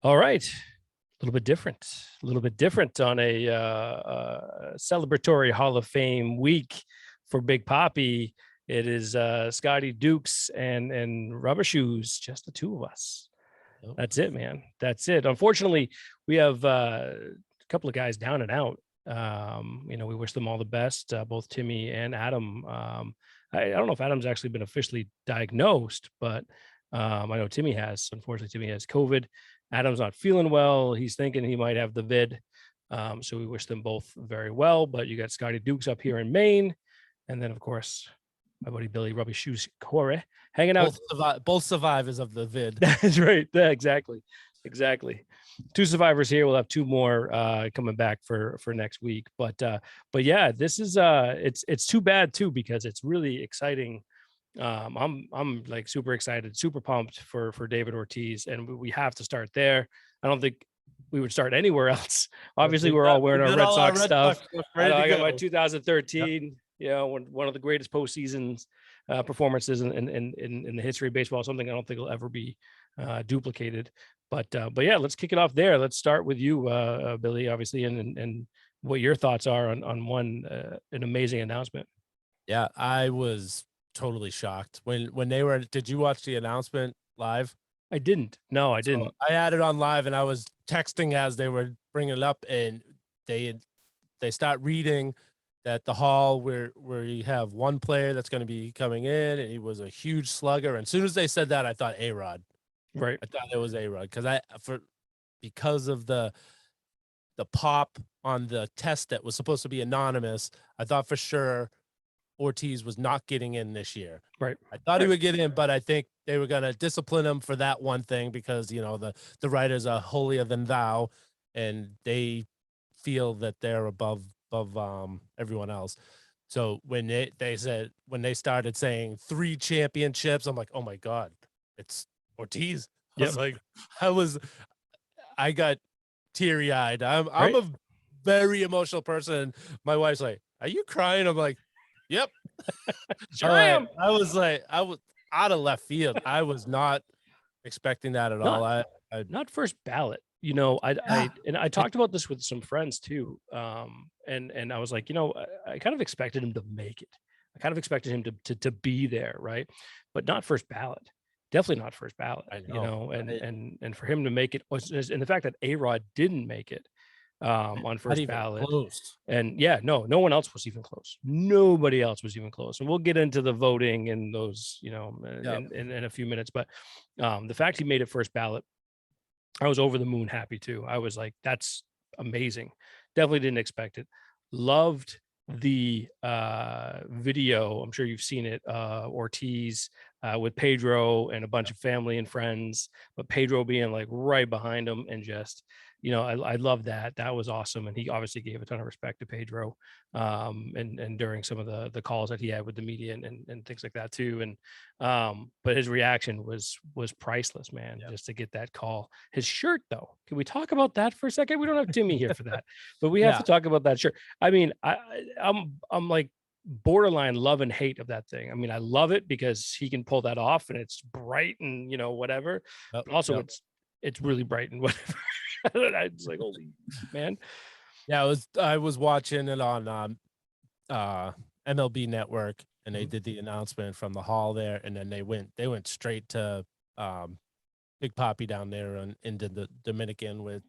All right. A little bit different on a celebratory Hall of Fame week for Big Poppy. It is Scotty Dukes and Rubber Shoes, just the two of us. Yep. That's it, man. That's it. Unfortunately, we have a couple of guys down and out. We wish them all the best, both Timmy and Adam. I don't know if Adam's actually been officially diagnosed, but I know Timmy has. Unfortunately, Timmy has COVID. Adam's not feeling well. He's thinking he might have the vid. So we wish them both very well. But you got Scotty Dukes up here in Maine. And then, of course, my buddy Billy Rubby Shoes Corey hanging out. Both survivors of the vid. That's right. Yeah, exactly. Two survivors here. We'll have two more coming back for next week. But yeah, this is it's too bad too, because it's really exciting. I'm like super excited, super pumped for David Ortiz, and we have to start there. I don't think we would start anywhere else. Obviously, we're all wearing our Red Sox stuff. I got my 2013, one of the greatest postseasons performances in the history of baseball. Something I don't think will ever be duplicated. But yeah, let's kick it off there. Let's start with you, Billy, obviously, and what your thoughts are on an amazing announcement. Yeah, I was totally shocked when they were. Did you watch the announcement live? I didn't. No, I didn't. I had it on live, and I was texting as they were bringing it up, and they start reading that the hall where you have one player that's going to be coming in, and he was a huge slugger. And as soon as they said that, I thought A-Rod. Right. I thought it was A-Rod because of the pop on the test that was supposed to be anonymous. I thought for sure Ortiz was not getting in this year. Right. I thought he would get in, but I think they were going to discipline him for that one thing because, the writers are holier than thou, and they feel that they're above everyone else. So when they started saying 3 championships, I'm like, oh my God, it's Ortiz. I got teary eyed. I'm a very emotional person. My wife's like, are you crying? I'm like, yep. Sure am. I was out of left field. I was not expecting that at all. I not first ballot. I talked about this with some friends too. And I was like, I kind of expected him to make it. I kind of expected him to be there, right? But not first ballot. Definitely not first ballot. And for him to make it, and the fact that A-Rod didn't make it on first ballot. Close. And yeah, no one else was even close. Nobody else was even close. And we'll get into the voting and those, in a few minutes. But the fact he made it first ballot, I was over the moon happy too. I was like, that's amazing. Definitely didn't expect it. Loved the video. I'm sure you've seen it. Ortiz with Pedro and a bunch of family and friends, but Pedro being like right behind him, and just, I love that. That was awesome. And he obviously gave a ton of respect to Pedro and during some of the calls that he had with the media and things like that too. And but his reaction was priceless, man. Yep. Just to get that call. His shirt though, can we talk about that for a second? We don't have Timmy here for that, but we have to talk about that shirt. I mean, I'm like borderline love and hate of that thing. I mean, I love it because he can pull that off and it's bright and whatever. But also it's really bright and whatever. It's like, holy man. Yeah, I was watching it on MLB Network, and they did the announcement from the hall there, and then they went straight to Big Poppy down there into the Dominican with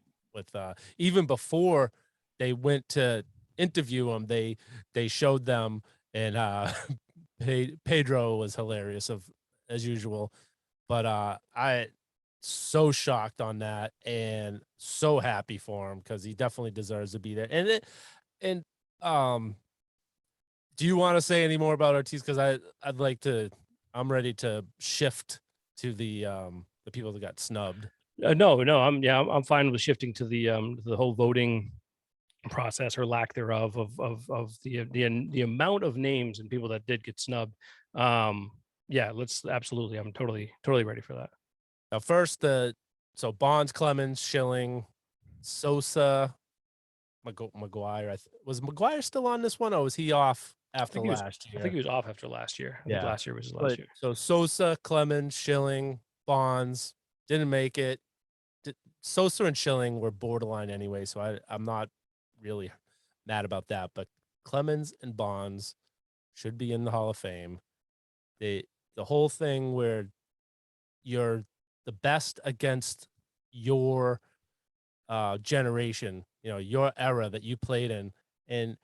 even before they went to interview him, they showed them, and Pedro was hilarious as usual. But I so shocked on that and so happy for him because he definitely deserves to be there. And do you want to say any more about Ortiz? Because I'm ready to shift to the people that got snubbed. No, I'm fine with shifting to the whole voting process or lack thereof of the amount of names and people that did get snubbed. Let's absolutely. I'm totally ready for that. Now, first, so Bonds, Clemens, Schilling, Sosa, McGuire. Was McGuire still on this one, or was he off after last year? I think he was off after last year. I think last year was his last year. So Sosa, Clemens, Schilling, Bonds didn't make it. Sosa and Schilling were borderline anyway, so I'm not really mad about that. But Clemens and Bonds should be in the Hall of Fame. The whole thing where you're the best against your generation, your era that you played in, and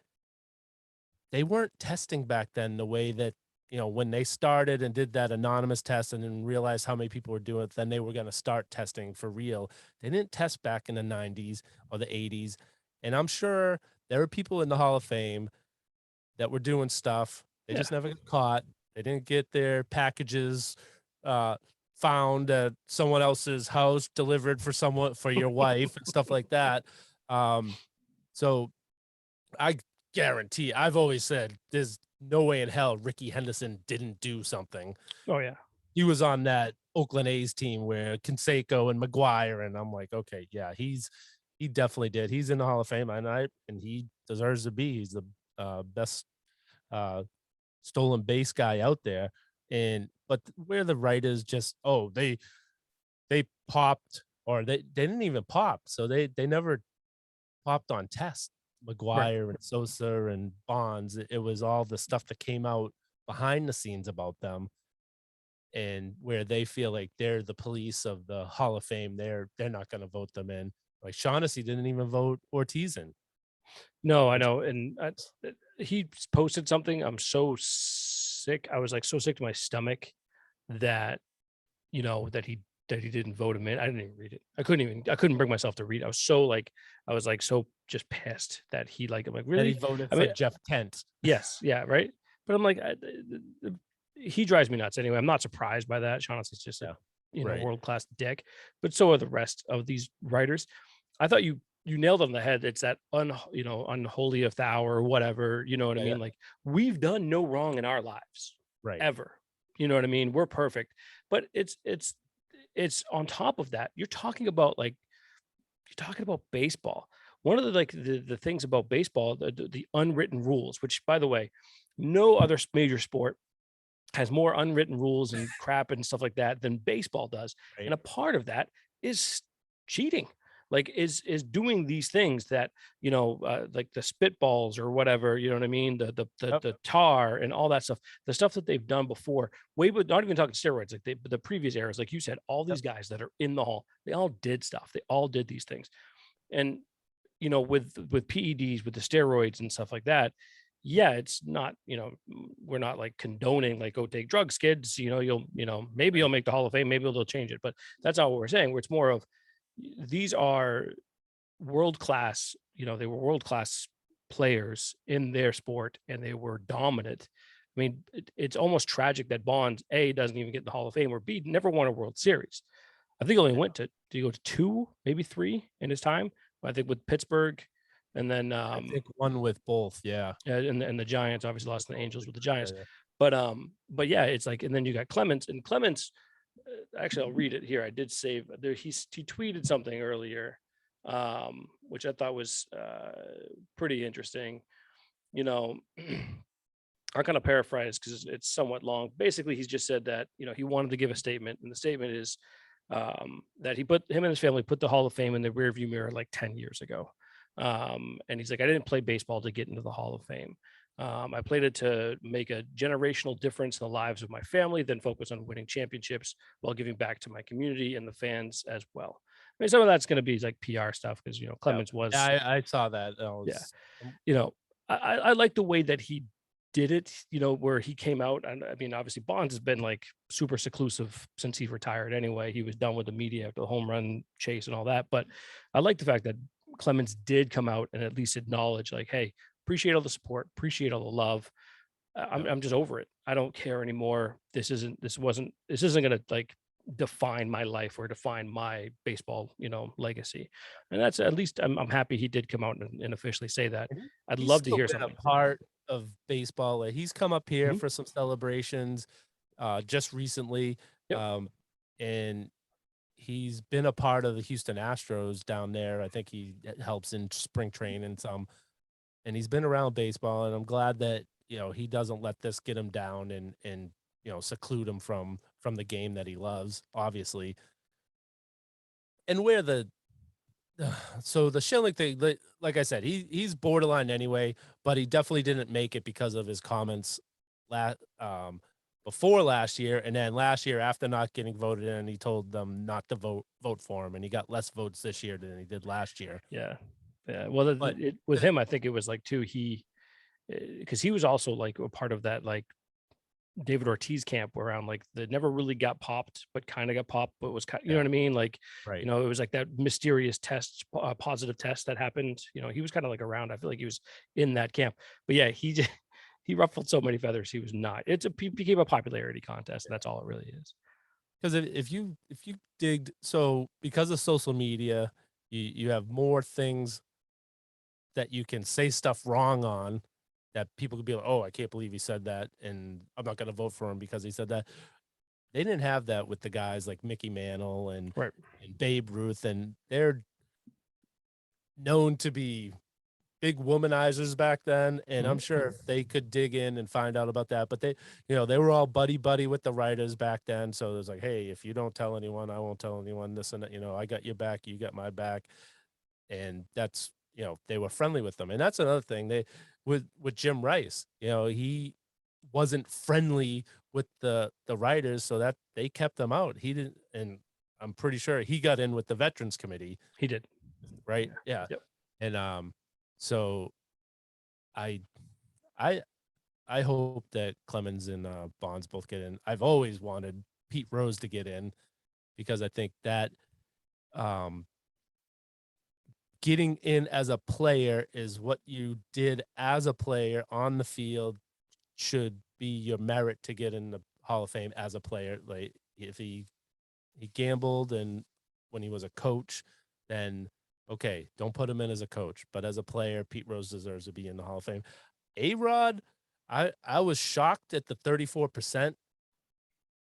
they weren't testing back then the way that when they started and did that anonymous test and then realized how many people were doing it, then they were going to start testing for real. They didn't test back in the 90s or the 80s, and I'm sure there were people in the Hall of Fame that were doing stuff. They just never got caught. They didn't get their packages found at someone else's house, delivered for your wife and stuff like that. So I guarantee, I've always said there's no way in hell Ricky Henderson didn't do something. Oh yeah. He was on that Oakland A's team where Canseco and McGuire, and I'm like, okay, yeah, he definitely did. He's in the Hall of Fame, and he deserves to be. He's the best stolen base guy out there. But where the writers just they popped, or they didn't even pop, so they never popped on test. McGuire and Sosa and Bonds, it was all the stuff that came out behind the scenes about them, and where they feel like they're the police of the Hall of Fame. They're not going to vote them in. Like Shaughnessy didn't even vote Ortiz in. No, I know. And he posted something. I'm so sick. I was like so sick to my stomach that, that he didn't vote him in. I didn't even read it. I couldn't bring myself to read it. I was so just pissed that I'm like, really? That he voted for Jeff Kent. Yes. Yeah. Right. But I'm like, he drives me nuts anyway. I'm not surprised by that. Shaughnessy's just a world-class dick, but so are the rest of these writers. I thought you nailed it on the head. It's that unholy of thou or whatever, you know what I mean? Like, we've done no wrong in our lives, ever. You know what I mean? We're perfect, but it's on top of that. You're talking about baseball. One of the things about baseball, the unwritten rules, which, by the way, no other major sport has more unwritten rules and crap and stuff like that than baseball does. And a part of that is cheating. Like is doing these things that, like the spitballs or whatever, you know what I mean? The tar and all that stuff, the stuff that they've done before, not even talking steroids, like the previous eras, like you said, all these guys that are in the Hall, they all did stuff. They all did these things. And, with PEDs, with the steroids and stuff like that, yeah, it's not, we're not like condoning, like, go take drugs, kids, maybe you'll make the Hall of Fame, maybe they'll change it. But that's not what we're saying. Where it's more of, these are world-class, they were world-class players in their sport, and they were dominant. I mean, it's almost tragic that Bonds, A, doesn't even get in the Hall of Fame, or B, never won a World Series. I think he only went to, did he go to 2, maybe 3 in his time? I think with Pittsburgh, and then I think one with both, and the Giants, obviously lost to the Angels with the Giants. But yeah, it's like, and then you got Clemens, and Clemens, actually, I'll read it here. I did save there. He tweeted something earlier, which I thought was pretty interesting. I'll kind of paraphrase because it's somewhat long. Basically, he's just said that, he wanted to give a statement, and the statement is that him and his family put the Hall of Fame in the rearview mirror like 10 years ago. And he's like, I didn't play baseball to get into the Hall of Fame. I played it to make a generational difference in the lives of my family, then focus on winning championships while giving back to my community and the fans as well. I mean, some of that's going to be like PR stuff because, Clemens was. I saw that. I like the way that he did it, where he came out. And I mean, obviously Bonds has been like super seclusive since he retired anyway. He was done with the media after the home run chase and all that. But I like the fact that Clemens did come out and at least acknowledge, like, hey, appreciate all the support, appreciate all the love. I'm just over it. I don't care anymore. This isn't going to like define my life or define my baseball, legacy. And that's, at least I'm happy he did come out and officially say that. I'd love to hear something. A part of baseball. He's come up here for some celebrations just recently. And he's been a part of the Houston Astros down there. I think he helps in spring training some. And he's been around baseball, and I'm glad that, he doesn't let this get him down and seclude him from the game that he loves, obviously. And where the So the Schilling thing, like I said, he's borderline anyway, but he definitely didn't make it because of his comments last before last year, and then last year after not getting voted in, he told them not to vote for him, and he got less votes this year than he did last year. Yeah. Yeah. Well, But with him, I think it was like too, because he was also like a part of that, like David Ortiz camp around like that never really got popped, but kind of got popped, but was kind, you know yeah, what I mean? Like, right. it was like that mysterious test, positive test that happened. He was kind of like around. I feel like he was in that camp, but yeah, he ruffled so many feathers. He was not. Became a popularity contest. And that's all it really is. Because if you digged, so because of social media, you have more things that you can say stuff wrong on, that people could be like, oh, I can't believe he said that, and I'm not going to vote for him because he said that. They didn't have that with the guys like Mickey Mantle Right. and Babe Ruth, and they're known to be big womanizers back then. And I'm Mhm. sure if they could dig in and find out about that, but they were all buddy buddy with the writers back then. So there's like, hey, if you don't tell anyone, I won't tell anyone this and that, I got your back, you got my back. And that's, they were friendly with them. And that's another thing, they with Jim Rice, he wasn't friendly with the writers, so that they kept them out. He didn't, and I'm pretty sure he got in with the Veterans Committee, He did. right? Yeah. Yeah. Yep. And so I I I hope that Clemens and Bonds both get in. I've always wanted Pete Rose to get in because I think that um getting in as a player is what you did as a player on the field should be your merit to get in the Hall of Fame as a player. Like if he gambled and when he was a coach, then okay, don't put him in as a coach. But as a player, Pete Rose deserves to be in the Hall of Fame. A-Rod, I was shocked at the 34%.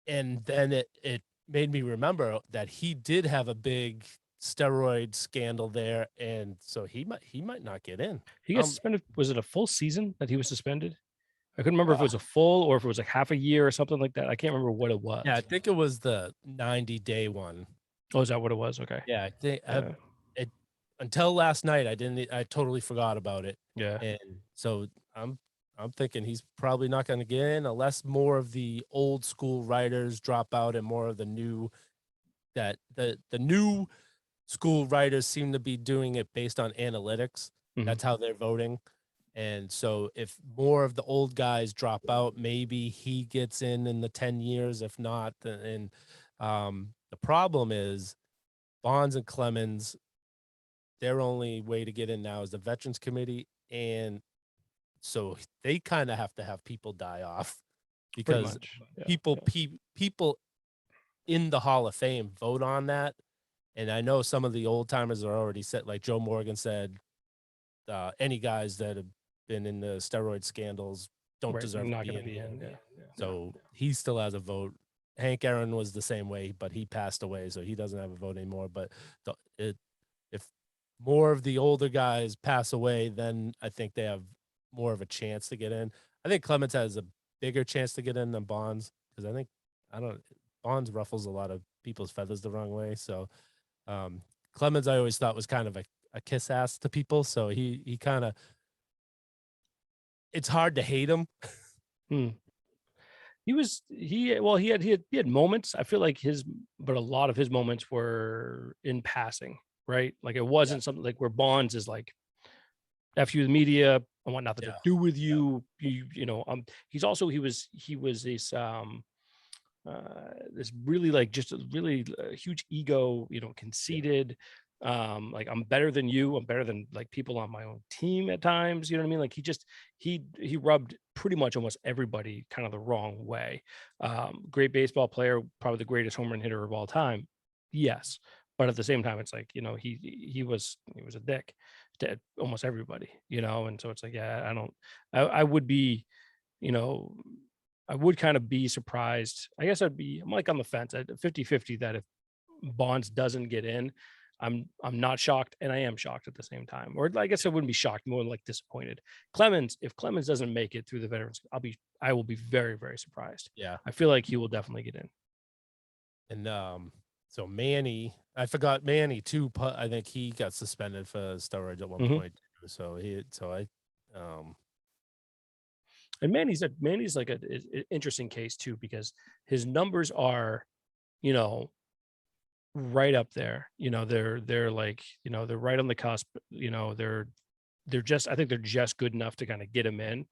And then it made me remember that he did have a big steroid scandal there. And so he might not get in. He got suspended. Was it a full season that he was suspended? I couldn't remember if it Uh, was a full or if it was like half a year or something like that. I can't remember what it yeah, I was. think it was the 90-day one. Oh, is that what it was? Okay. Yeah, I think Yeah. it until last night I totally forgot about it. Yeah. And so I'm thinking he's probably not going to get in unless more of the old school writers drop out and more of the new that the new school writers seem to be doing it based on analytics. Mhm. That's how they're voting. And so if more of the old guys drop out, maybe he gets in the 10 years. If not, and the problem is Bonds and Clemens, their only way to get in now is the Veterans Committee. And so they kind of have to have people die off Pretty because much. Yeah. people Yeah. people in the Hall of Fame vote on that. And I know some of the old timers are already set, like Joe Morgan said, any guys that have been in the steroid scandals don't Right. deserve to Not be going to in be here. in. Yeah. So he still has a vote. Hank Aaron was the same way, but he passed away, so he doesn't have a vote anymore. But if more of the older guys pass away, then I think they have more of a chance to get in. I think Clemens has a bigger chance to get in than Bonds because I don't Bonds ruffles a lot of people's feathers the wrong way. So Clemens I always thought was kind of a kiss ass to people. So he kind of, it's hard to hate him. Hmm. He had moments. I feel like but a lot of his moments were in passing, right? Like it Yeah. wasn't something like where Bonds is like, F you the media, I want nothing to Yeah. do with you. He was this really like just a really huge ego, conceited, like I'm better than you, I'm better than like people on my own team at times, you know what I mean? Like he rubbed pretty much almost everybody kind of the wrong way. Great baseball player, probably the greatest home run hitter of all time, yes, but at the same time it's like, he was a dick to almost everybody, and so it's like, yeah, I would be, you know, I would kind of be surprised. I'm like on the fence at 50-50 that if Bonds doesn't get in, I'm not shocked and I am shocked at the same time. Or I guess I wouldn't be shocked, more like disappointed. If Clemens doesn't make it through the veterans, I will be very, very surprised. Yeah. I feel like he will definitely get in. And so Manny, I forgot Manny too. I think he got suspended for steroids at one point. So um, And Manny's like an interesting case too, because his numbers are, you know, right up there. You know, they're like, you know, they're right on the cusp. You know, they're just, I think they're just good enough to kind of get him in.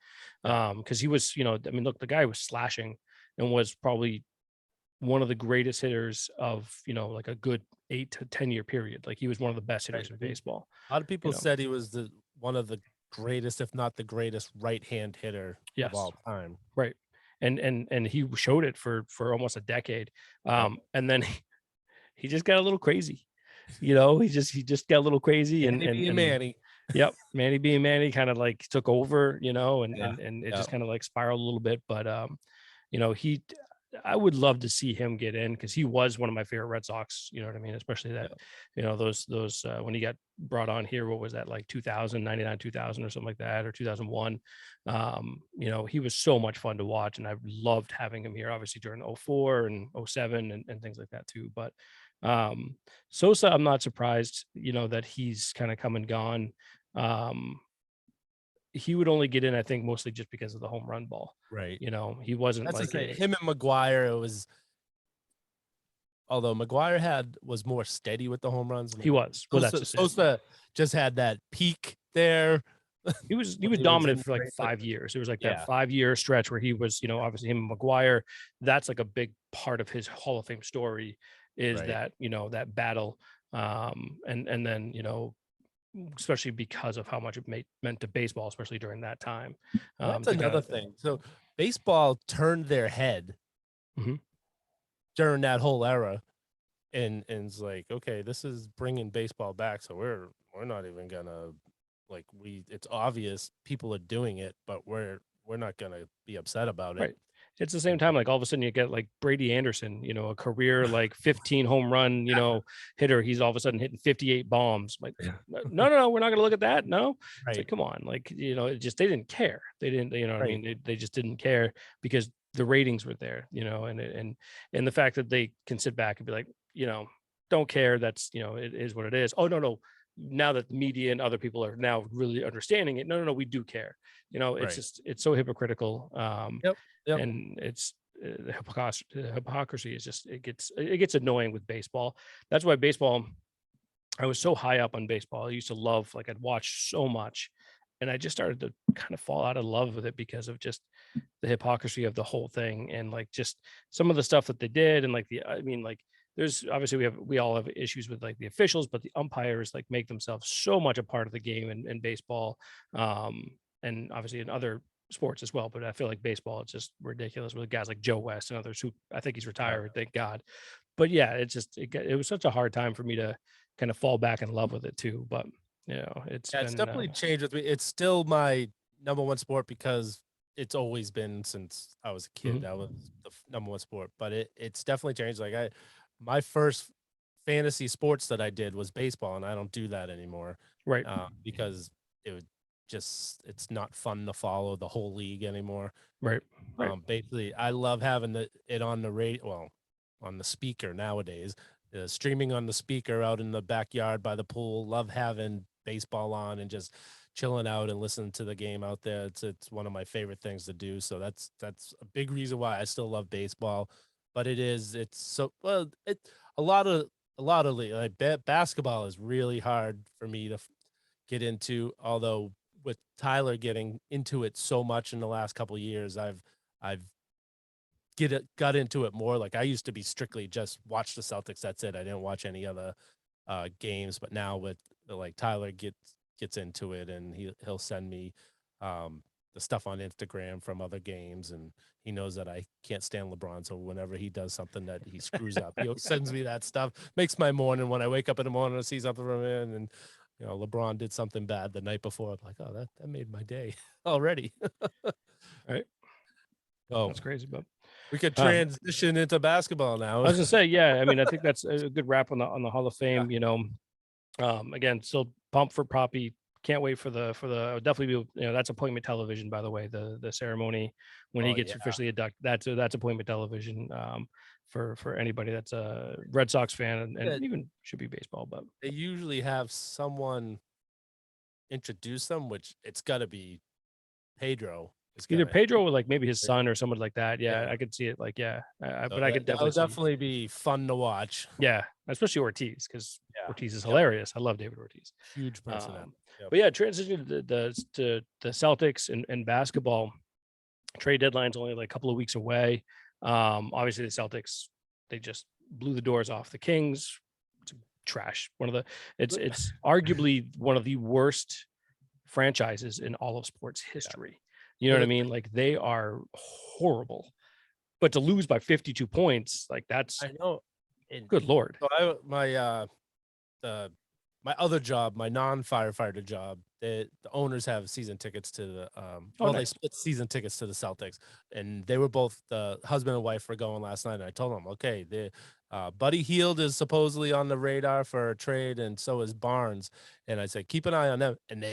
Because he was, you know, I mean, look, the guy was slashing and was probably one of the greatest hitters of, you know, like a good 8 to 10 year period. Like he was one of the best hitters in baseball. a lot of people You know, said he was one of the greatest, if not the greatest, right-hand hitter of yes, all time. right. And he showed it for almost a decade. And then he just got a little crazy. You know, he just got a little crazy Manny being and Manny. yep, Manny being Manny kind of like took over, you know, and Yeah. and it just kind of like spiraled a little bit. But you know, I would love to see him get in because he was one of my favorite Red Sox, you know what I mean? Especially that, you know, those when he got brought on here, what was that, like 2000, 99, 2000 or something like that, or 2001. You know, he was so much fun to watch and I loved having him here, obviously during 04 and 07 and things like that too. But Sosa, I'm not surprised, you know, that he's kind of come and gone. He would only get in, I think, mostly just because of the home run ball. Right. You know, he wasn't That's like to say, him and McGuire, it was, although McGuire was more steady with the home runs. he was. Well, that's just it. Sosa just had that peak there. He was when dominant in for like great, 5 years. It was like that yeah. 5 year stretch where he was, you know, obviously him and McGuire. That's like a big part of his Hall of Fame story is Right. that, you know, that battle. And then, you know, especially because of how much it meant to baseball, especially during that time. That's To another kinda, thing. So baseball turned their head Mhm. during that whole era, and it's like, okay, this is bringing baseball back. So we're not even gonna, like, it's obvious people are doing it, but we're not gonna be upset about it. Right. It's the same time, like all of a sudden you get like Brady Anderson, you know, a career like 15 home run, you know, hitter. He's all of a sudden hitting 58 bombs. Like, no, we're not going to look at that. No, it's like, Right. come on. Like, you know, it just, they didn't care. They didn't, you know what I Right. mean? They just didn't care because the ratings were there, you know, and the fact that they can sit back and be like, you know, don't care. That's, you know, it is what it is. Oh, no. Now that the media and other people are now really understanding it, no, we do care. You know, it's Right. just, it's so hypocritical. Yep. And it's the hypocrisy is just, it gets annoying with baseball. That's why baseball, I was so high up on baseball. I used to love, like I'd watch so much, and I just started to kind of fall out of love with it because of just the hypocrisy of the whole thing and like just some of the stuff that they did and like I mean, like there's obviously we all have issues with like the officials, but the umpires like make themselves so much a part of the game in baseball, and obviously in other sports as well. But I feel like baseball, it's just ridiculous with guys like Joe West and others who I think he's retired, thank God. But yeah, it's just it was such a hard time for me to kind of fall back in love with it too. But you know, it's Yeah, it's been definitely changed with me. It's still my number one sport because it's always been since I was a kid. Mhm. That was the number one sport. But it's definitely changed. Like my first fantasy sports that I did was baseball, and I don't do that anymore. Right. Because it would it's not fun to follow the whole league anymore. Right. Basically, I love having it on the radio, well, on the speaker nowadays, streaming on the speaker out in the backyard by the pool. Love having baseball on and just chilling out and listening to the game out there. It's one of my favorite things to do. So that's a big reason why I still love baseball. But it's so well. A lot of like basketball is really hard for me to get into. Although with Tyler getting into it so much in the last couple of years, I've got into it more. Like I used to be strictly just watch the Celtics. That's it. I didn't watch any other games. But now with like Tyler gets into it, and he'll send me the stuff on Instagram from other games, and he knows that I can't stand LeBron. So whenever he does something that he screws up, he sends me that stuff. Makes my morning when I wake up in the morning and see something from him, and you know LeBron did something bad the night before. I'm like, oh, that made my day already. Right. Oh, That's crazy, but we could transition into basketball now. I was gonna say, yeah. I mean, I think that's a good wrap on the Hall of Yeah. Fame. You know, again, still pumped for Poppy. Can't wait for the definitely be, you know, that's appointment television, by the way, the ceremony when he Oh gets yeah. officially inducted. That's appointment television. for anybody that's a Red Sox fan and Yeah. even should be baseball. But They usually have someone introduce them, which it's got to be Pedro. either Pedro or like maybe his son or someone like that. Yeah, Yeah. I could see it. Like, yeah, So but I could that'll definitely see. definitely be fun to watch. Yeah, especially Ortiz, because Yeah. Ortiz is hilarious. I love David Ortiz. Huge personality. But yeah, transitioning to the Celtics and basketball, trade deadline's only like a couple of weeks away. Obviously the Celtics, they just blew the doors off the Kings. It's trash. It's arguably one of the worst franchises in all of sports history. You know what I mean? Like, they are horrible. But to lose by 52 points, like, that's, I know. And good Lord. so my other job, my non-firefighter job, the owners have season tickets to the nice. They split season tickets to the Celtics, and they were both, the husband and wife were going last night, and I told them, okay, the Buddy Hield is supposedly on the radar for a trade, and so is Barnes, and I said keep an eye on them, and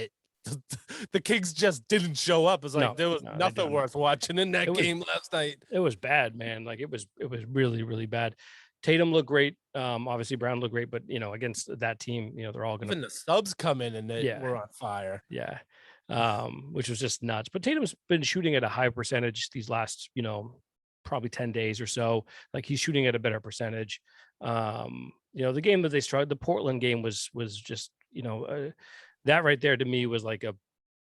the Kings just didn't show up. It's like there was nothing worth watching in that game last night. It was bad, man. Like, it was really, really bad. Tatum looked great. Obviously Brown looked great, but against that team, they're all gonna, Even the subs come in and they were on fire. Yeah. Which was just nuts. But Tatum's been shooting at a high percentage these last, probably 10 days or so. Like, he's shooting at a better percentage. The game that they started, the Portland game was just, that right there to me was like a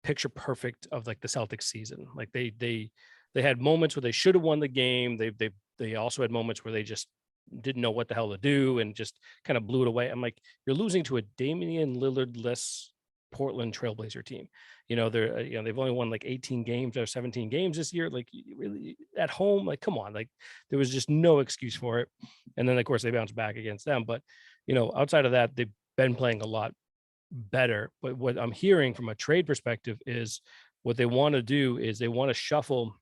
picture perfect of like the Celtics season. Like, they had moments where they should have won the game. They also had moments where they just didn't know what the hell to do and just kind of blew it away. I'm like, you're losing to a Damian Lillard-less Portland Trailblazer team. They're they've only won like 18 games or 17 games this year. Like, really at home, like, come on, like, there was just no excuse for it. And then of course they bounced back against them. But outside of that, they've been playing a lot better. But what I'm hearing from a trade perspective is what they want to do is they want to shuffle.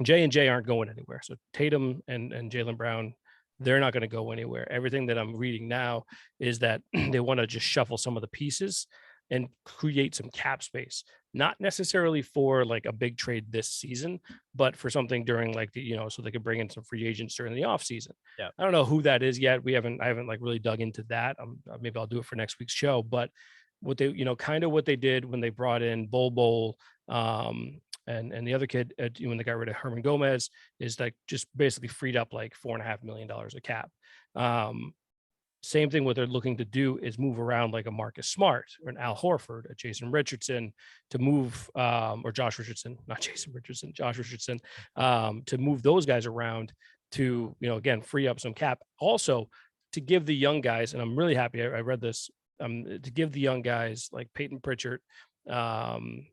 J and J aren't going anywhere. So Tatum and Jaylen Brown, they're not going to go anywhere. Everything that I'm reading now is that they want to just shuffle some of the pieces and create some cap space, not necessarily for like a big trade this season, but for something during like so they could bring in some free agents during the off season. Yeah. I don't know who that is yet. I haven't like really dug into that. Maybe I'll do it for next week's show, but what they, kind of what they did when they brought in Bol, and the other kid, when they got rid of Herman Gomez, is like just basically freed up like $4.5 million of cap. Same thing. What they're looking to do is move around like a Marcus Smart or an Al Horford, a Jason Richardson, to move, or Josh Richardson, not Jason Richardson, Josh Richardson, to move those guys around to, again, free up some cap. Also, to give the young guys, and I'm really happy I read this, to give the young guys like Peyton Pritchard, Romeo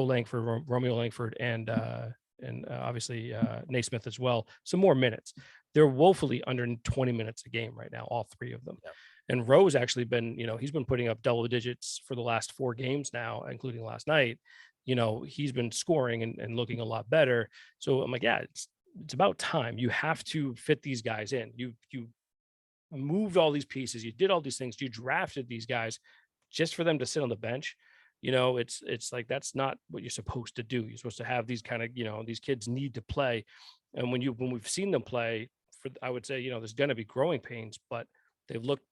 Langford, and obviously Naismith as well, some more minutes. They're woefully under 20 minutes a game right now, all three of them. Yeah. And Rowe's actually been, he's been putting up double digits for the last 4 games now, including last night. He's been scoring and looking a lot better. So I'm like, yeah, it's about time. You have to fit these guys in. You moved all these pieces. You did all these things. You drafted these guys just for them to sit on the bench. It's like, that's not what you're supposed to do. You're supposed to have these kind of, these kids need to play. And when we've seen them play, I would say, there's going to be growing pains, but they've looked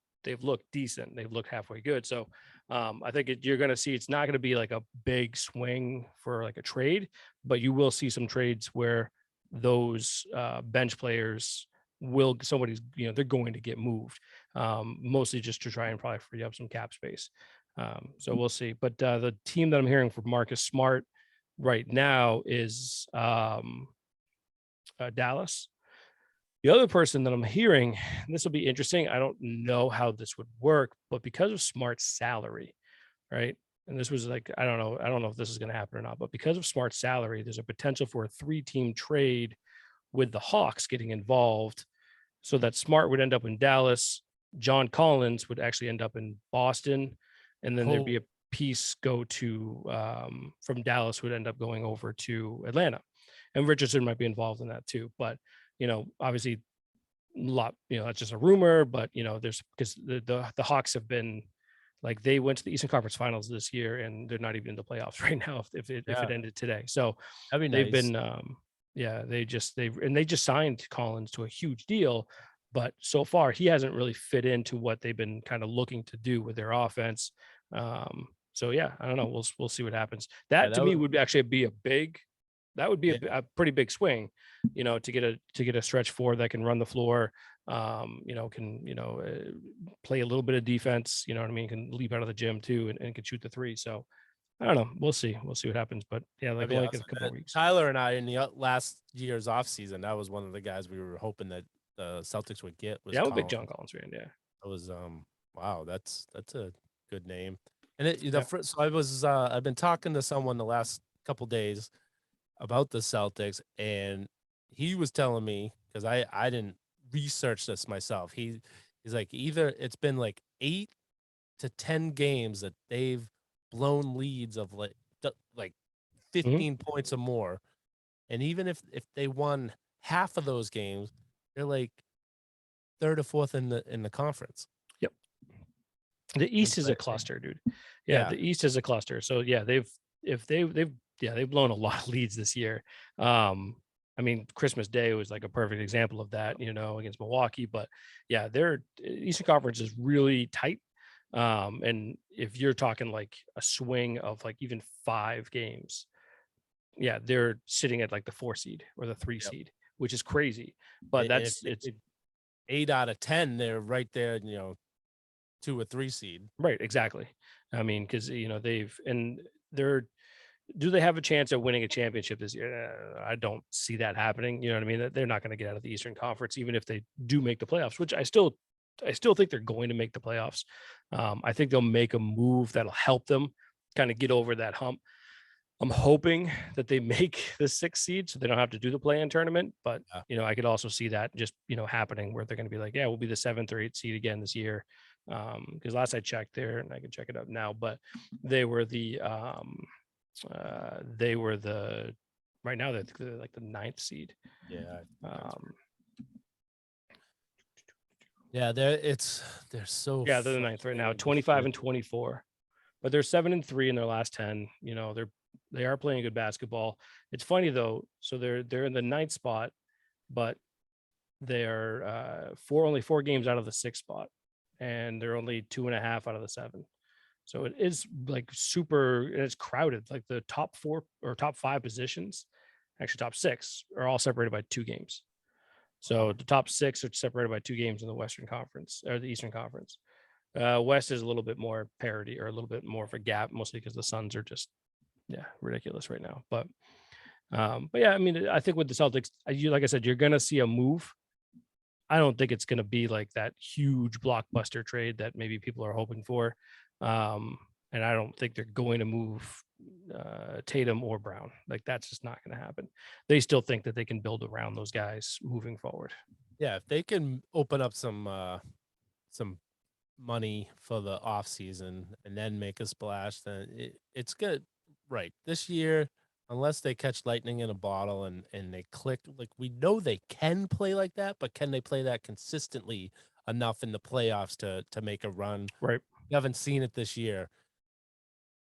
decent. They've looked halfway good. So I think you're going to see, it's not going to be like a big swing for like a trade, but you will see some trades where those bench players they're going to get moved, mostly just to try and probably free up some cap space. So we'll see. But the team that I'm hearing from Marcus Smart right now is Dallas. The other person that I'm hearing, this will be interesting. I don't know how this would work, but because of Smart's salary, right? And this was like, I don't know if this is going to happen or not, but because of Smart's salary, there's a potential for a 3-team trade with the Hawks getting involved, so that Smart would end up in Dallas. John Collins would actually end up in Boston, and then there'd be a piece go to from Dallas would end up going over to Atlanta, and Richardson might be involved in that too. But obviously, that's just a rumor. But there's, because the Hawks have been, like, they went to the Eastern Conference Finals this year, and they're not even in the playoffs right now if it ended today. So that'd be they've nice. been Yeah, they just signed Collins to a huge deal, but so far he hasn't really fit into what they've been kind of looking to do with their offense. So yeah, I don't know. We'll see what happens. Yeah, That to that me was, would actually be a big, that would be yeah, a pretty big swing, to get a stretch forward that can run the floor, can play a little bit of defense. You know what I mean? Can leap out of the gym too, and can shoot the three. So I don't know. We'll see. We'll see what happens. But yeah, I'll like be only honest a with couple that. of weeks. Tyler and I in the last year's off season, that was one of the guys we were hoping that the Celtics would get was Yeah, I'm a big Collins. John Collins fan. Yeah. It was wow, that's a good name. And it the Yeah. first, so I was I've been talking to someone the last couple days about the Celtics, and he was telling me, because I didn't research this myself. He's like, either it's been like 8 to 10 games that they've blown leads of like Mhm. 15 points or more. And even if they won half of those games, they're like third or fourth in the conference. Yep. The And East is so a cluster, dude. Yeah, yeah, the East is a cluster. So yeah, they've blown a lot of leads this year. I mean, Christmas Day was like a perfect example of that, against Milwaukee. But yeah, their Eastern Conference is really tight. And if you're talking like a swing of like even 5 games, yeah, they're sitting at like the 4 seed or the three yep. seed, which is crazy. But And if that's they it's did 8 out of 10, they're right there, 2 or 3 seed. right, exactly. I mean, because they're do they have a chance at winning a championship this year? I don't see that happening. You know what I mean? They're not going to get out of the Eastern Conference, even if they do make the playoffs, which I still think they're going to make the playoffs. I think they'll make a move that'll help them kind of get over that hump. I'm hoping that they make the 6th seed so they don't have to do the play-in tournament. But Yeah. I could also see that just happening where they're going to be like, yeah, we'll be the 7th or 8th seed again this year. Because last I checked there, and I can check it up now, but they were the right now they're like the 9th seed. Yeah. Um, Yeah, they're so yeah, they're the 9th right now, frustrating this 25 year. and 24, but they're 7-3 in their last 10. They are playing good basketball. It's funny though. So they're in the 9th spot, but they're only 4 games out of the 6th spot, and they're only 2.5 out of the 7. So it is like super, and it's crowded. Like the top 4 or top 5 positions, actually top 6, are all separated by 2 games. So the top 6 are separated by 2 games in the Western Conference or the Eastern Conference. West is a little bit more parity, or a little bit more of a gap, mostly because the Suns are just ridiculous right now. But yeah, I mean, I think with the Celtics, like I said, you're gonna see a move. I don't think it's gonna be like that huge blockbuster trade that maybe people are hoping for. And I don't think they're going to move Tatum or Brown. Like that's just not going to happen. They still think that they can build around those guys moving forward. Yeah, if they can open up some money for the off season and then make a splash, then it's good. Right. This year, unless they catch lightning in a bottle and they click, like we know they can play like that, but can they play that consistently enough in the playoffs to make a run? Right. We haven't seen it this year.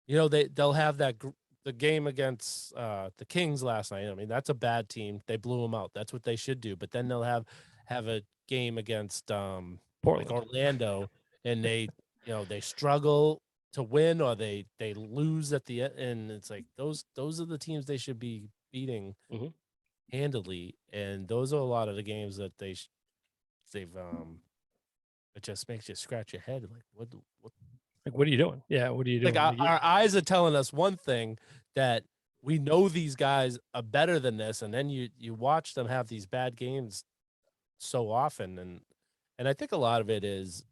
They'll have the game against the Kings last night. I mean, that's a bad team. They blew them out. That's what they should do. But then they'll have a game against like Portland. Orlando, and they struggle to win, or they lose at the end, and it's like those are the teams they should be beating Mhm. handily, and those are a lot of the games that they've it just makes you scratch your head like what Like, what are you doing? Yeah. What are you like doing? our eyes are telling us one thing, that we know these guys are better than this, and then you watch them have these bad games so often, and I think a lot of it is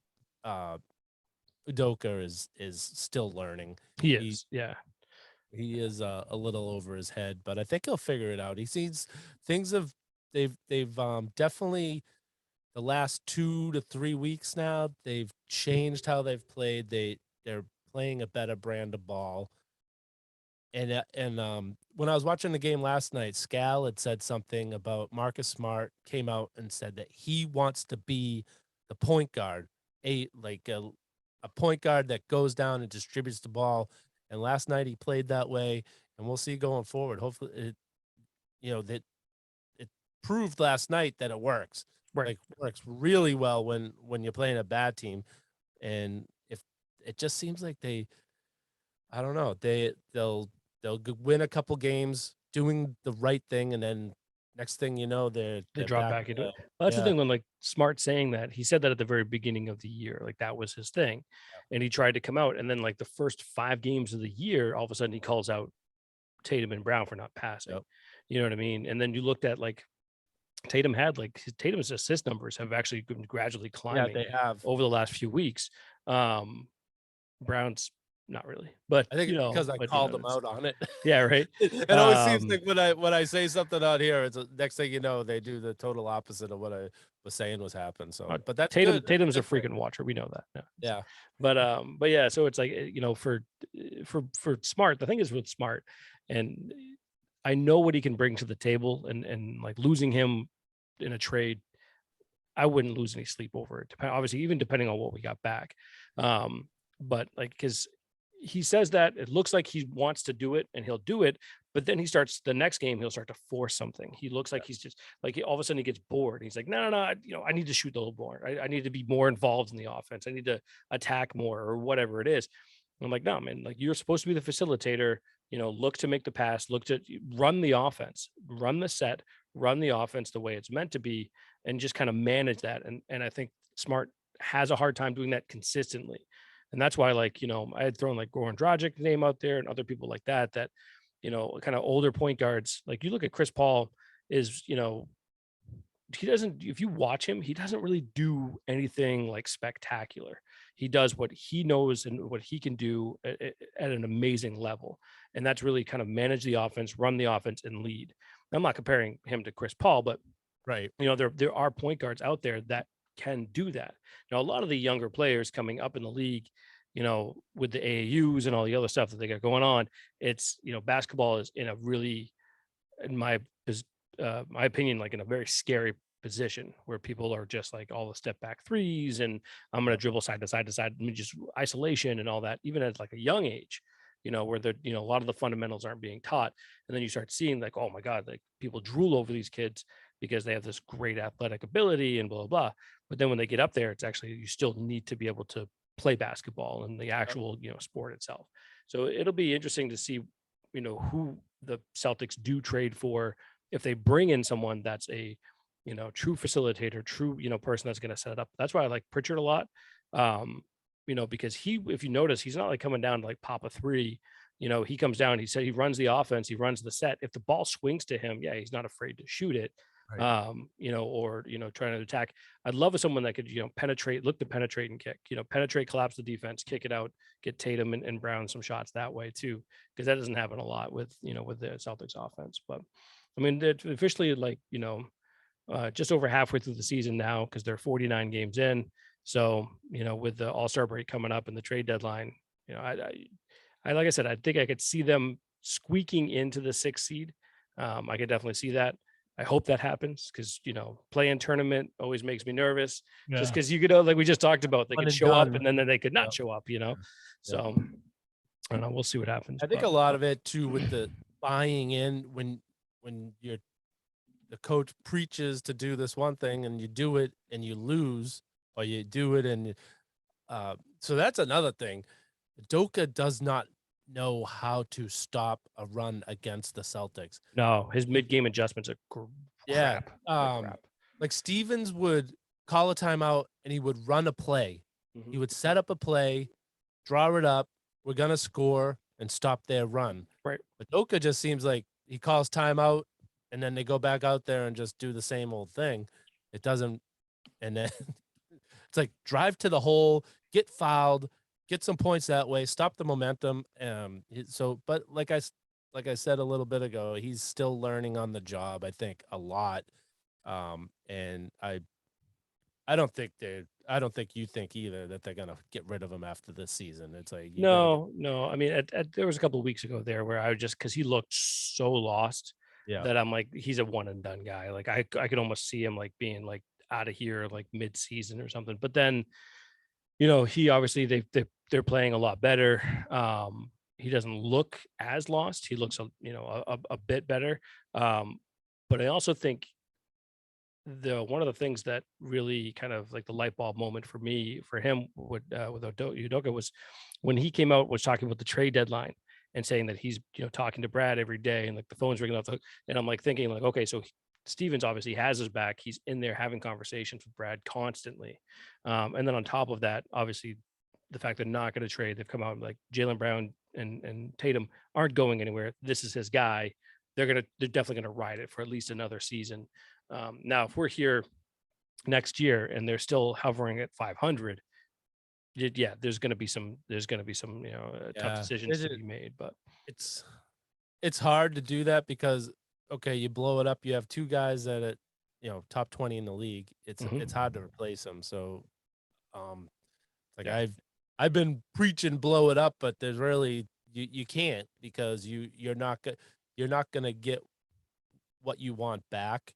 Udoka is still learning. He He is. Yeah. he is a little over his head, but I think he'll figure it out. He sees things have they've definitely the last 2 to 3 weeks now, they've changed how they've played. They're playing a better brand of ball. And when I was watching the game last night, Scal had said something about Marcus Smart, came out and said that he wants to be the point guard, a point guard that goes down and distributes the ball. And last night he played that way, and we'll see going forward. Hopefully, that proved last night that it works. Right. Like works really well when you're playing a bad team. And if it just seems like I don't know, they'll win a couple games doing the right thing, and then next thing you know, They they're drop back. back into it. Well, that's the Yeah. thing when like Smart saying that he said that at the very beginning of the year, like that was his thing, and he tried to come out, and then like the first 5 games of the year, all of a sudden he calls out Tatum and Brown for not passing. Yep. You know what I mean? And then you looked at like Tatum's assist numbers have actually been gradually climbing they have. over the last few weeks. Brown's not really, but I think you know, because I but, called them out on it. Yeah, right. It always seems like when I say something out here, it's next thing you know, they do the total opposite of what I was saying was happened. So, but that's good. Tatum's a freaking watcher. We know that. Yeah. But yeah, so it's like, for Smart, the thing is with Smart, and I know what he can bring to the table, and like losing him in a trade, I wouldn't lose any sleep over it. Obviously, even depending on what we got back. But like, because he says that it looks like he wants to do it and he'll do it, but then he starts the next game, he'll start to force something. He looks like he's just like, all of a sudden he gets bored. He's like, no, I need to shoot a little more. I need to be more involved in the offense. I need to attack more or whatever it is. I'm like, no, man, like you're supposed to be the facilitator, look to make the pass, look to run the offense, run the set, run the offense the way it's meant to be, and just kind of manage that. And I think Smart has a hard time doing that consistently. And that's why, like, I had thrown like Goran Dragic name out there and other people like that, kind of older point guards. Like you look at Chris Paul is, he doesn't, if you watch him, he doesn't really do anything like spectacular. He does what he knows and what he can do at an amazing level. And that's really kind of manage the offense, run the offense, and lead. I'm not comparing him to Chris Paul, but right. There are point guards out there that can do that. A lot of the younger players coming up in the league, with the AAUs and all the other stuff that they got going on, it's, basketball is in a really, in my opinion, like in a very scary position where people are just like all the step back threes and I'm going to dribble side to side to side, I mean, just isolation and all that, even at like a young age, where a lot of the fundamentals aren't being taught. And then you start seeing like, oh my God, like people drool over these kids because they have this great athletic ability and blah, blah, blah. But then when they get up there, it's actually, you still need to be able to play basketball and the actual, sport itself. So it'll be interesting to see, who the Celtics do trade for, if they bring in someone that's a, true facilitator, true, person that's going to set it up. That's why I like Pritchard a lot. Because if you notice, he's not like coming down to like pop a three. He comes down, he said he runs the offense, he runs the set. If the ball swings to him, yeah, he's not afraid to shoot it. Right. Or trying to attack. I'd love someone that could, look to penetrate and kick, penetrate, collapse the defense, kick it out, get Tatum and Brown some shots that way too, because that doesn't happen a lot with with the Celtics offense. But I mean, they're officially like, just over halfway through the season now, because they're 49 games in. So, with the All-Star break coming up and the trade deadline, I like I said, I think I could see them squeaking into the 6th seed. I could definitely see that. I hope that happens because, play-in tournament always makes me nervous. Yeah. Just because like we just talked about, they could show up and then they could not show up, So I don't know. We'll see what happens. I think a lot of it too with the buying in when the coach preaches to do this one thing and you do it and you lose, or you do it and so that's another thing. Doka does not know how to stop a run against the Celtics. No, his mid-game adjustments are crap. Like Stevens would call a timeout and he would run a play. Mm-hmm. He would set up a play, draw it up, we're gonna score, and stop their run. Right. But Doka just seems like he calls timeout and then they go back out there and just do the same old thing. It doesn't, and then it's like drive to the hole, get fouled, get some points that way, stop the momentum. But like I said a little bit ago, he's still learning on the job, I think, a lot. And I don't think you think either that they're gonna get rid of him after this season. It's like no. I mean, there was a couple of weeks ago there where I was just, because he looked so lost, that I'm like, he's a one and done guy. Like I could almost see him like being like out of here like mid-season or something. But then, he obviously they're playing a lot better. He doesn't look as lost. He looks a bit better. But I also think one of the things that really kind of like the light bulb moment for me for him with Udoka was when he came out was talking about the trade deadline and saying that he's talking to Brad every day and like the phone's ringing off the hook. And I'm like thinking like, okay, so Stevens obviously has his back. He's in there having conversations with Brad constantly. And then on top of that, obviously the fact they're not going to trade, they've come out like Jaylen Brown and Tatum aren't going anywhere. This is his guy. They're definitely gonna ride it for at least another season. Now, if we're here next year and they're still hovering at 500, yeah, there's going to be some tough decisions to be made. But it's hard to do that because okay, you blow it up. You have two guys that at top 20 in the league. It's hard to replace them. So, like I've been preaching blow it up, but there's really you can't because you're not gonna get what you want back.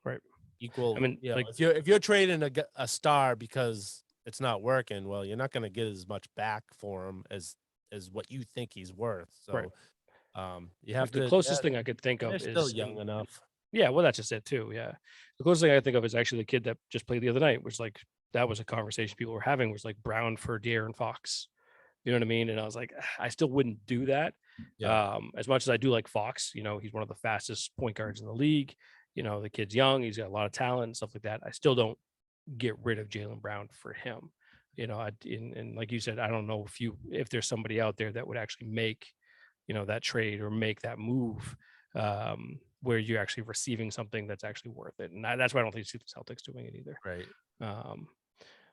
Right. Equal. I mean, like if you're trading a star because it's not working, well, you're not going to get as much back for him as what you think he's worth. So, right. You have the closest thing I could think of is still young enough. Yeah, well, that's just it too. Yeah, the closest thing I think of is actually the kid that just played the other night, which like that was a conversation people were having was like Brown for De'Aaron Fox. You know what I mean? And I was like, I still wouldn't do that. Yeah. As much as I do like Fox, he's one of the fastest point guards in the league. The kid's young, he's got a lot of talent and stuff like that. I still don't get rid of Jaylen Brown for him. And like you said, I don't know if there's somebody out there that would actually make, that trade or make that move where you're actually receiving something that's actually worth it. And that's why I don't think you see the Celtics doing it either. Right.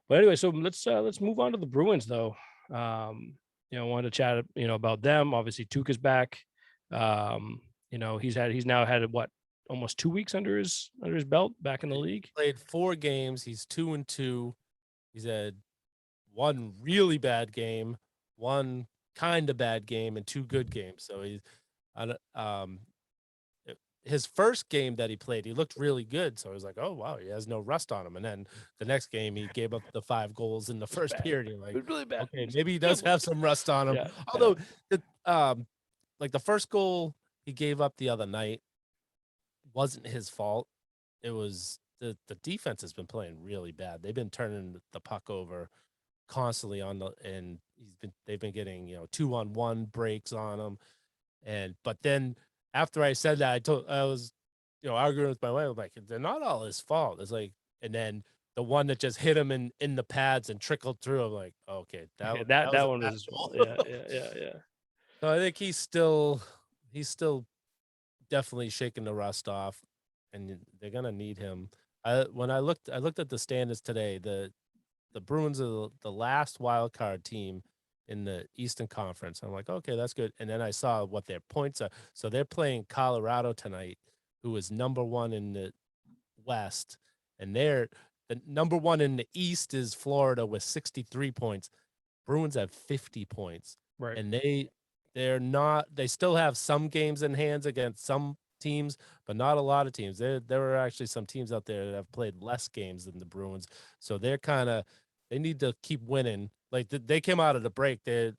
But anyway, so let's move on to the Bruins though. I wanted to chat, about them. Obviously, Tuukka's back. He's now had what almost 2 weeks under his belt back in the league. Played 4 games. He's 2-2. He's had one really bad game, one kind of bad game, and 2 good games. So he's his first game that he played, he looked really good. So I was like, oh wow, he has no rust on him. And then the next game, he gave up the 5 goals in the first period. You're like, it was really bad. Okay, maybe he does have some rust on him. Yeah, although like the first goal he gave up the other night wasn't his fault. It was the defense has been playing really bad. They've been turning the puck over constantly and they've been getting 2-on-1 breaks on him. But then after I said that, I was arguing with my wife. I'm like, they're not all his fault. It's like, and then the one that just hit him in the pads and trickled through. I'm like, okay, that one was his fault. Yeah. So I think he's still definitely shaking the rust off, and they're gonna need him. When I looked at the standings today. The Bruins are the last wild card team in the Eastern Conference. I'm like, okay, that's good. And then I saw what their points are. So they're playing Colorado tonight, who is number 1 in the West, and the number 1 in the East is Florida with 63 points. Bruins have 50 points, right? And they still have some games in hands against some teams, but not a lot of teams. There are actually some teams out there that have played less games than the Bruins, so they need to keep winning. Like they came out of the break, they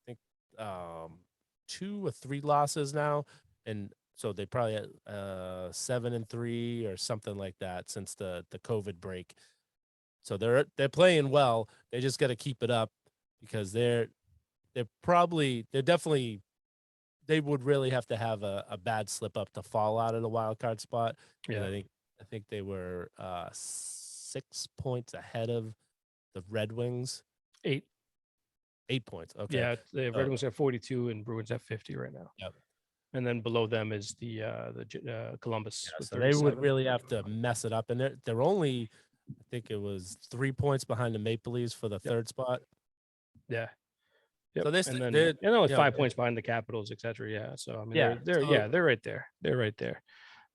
think 2 or 3 losses now, and so they probably had 7-3 or something like that since the COVID break. So they're playing well. They just got to keep it up because they would really have to have a bad slip up to fall out of the wild card spot. Yeah, and I think they were 6 points ahead of the Red Wings. 8 points. Okay. Yeah, the Red Wings have 42 and Bruins have 50 right now. Yep. And then below them is the Columbus. Yeah, so they would really have to mess it up, and they're only, I think it was 3 points behind the Maple Leafs for the third spot. Yeah. Yep. So it's 5 points behind the Capitals, etc. Yeah. So I mean, they're right there. They're right there.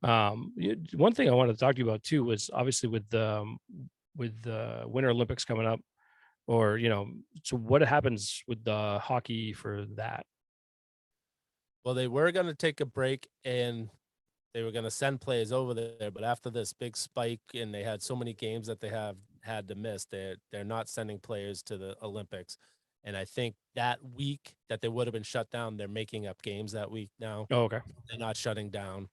One thing I wanted to talk to you about too was obviously with the Winter Olympics coming up, or so what happens with the hockey for that? Well, they were going to take a break and they were going to send players over there, but after this big spike and they had so many games that they have had to miss, they're not sending players to the Olympics. And I think that week that they would have been shut down, they're making up games that week now. Oh, okay. They're not shutting down.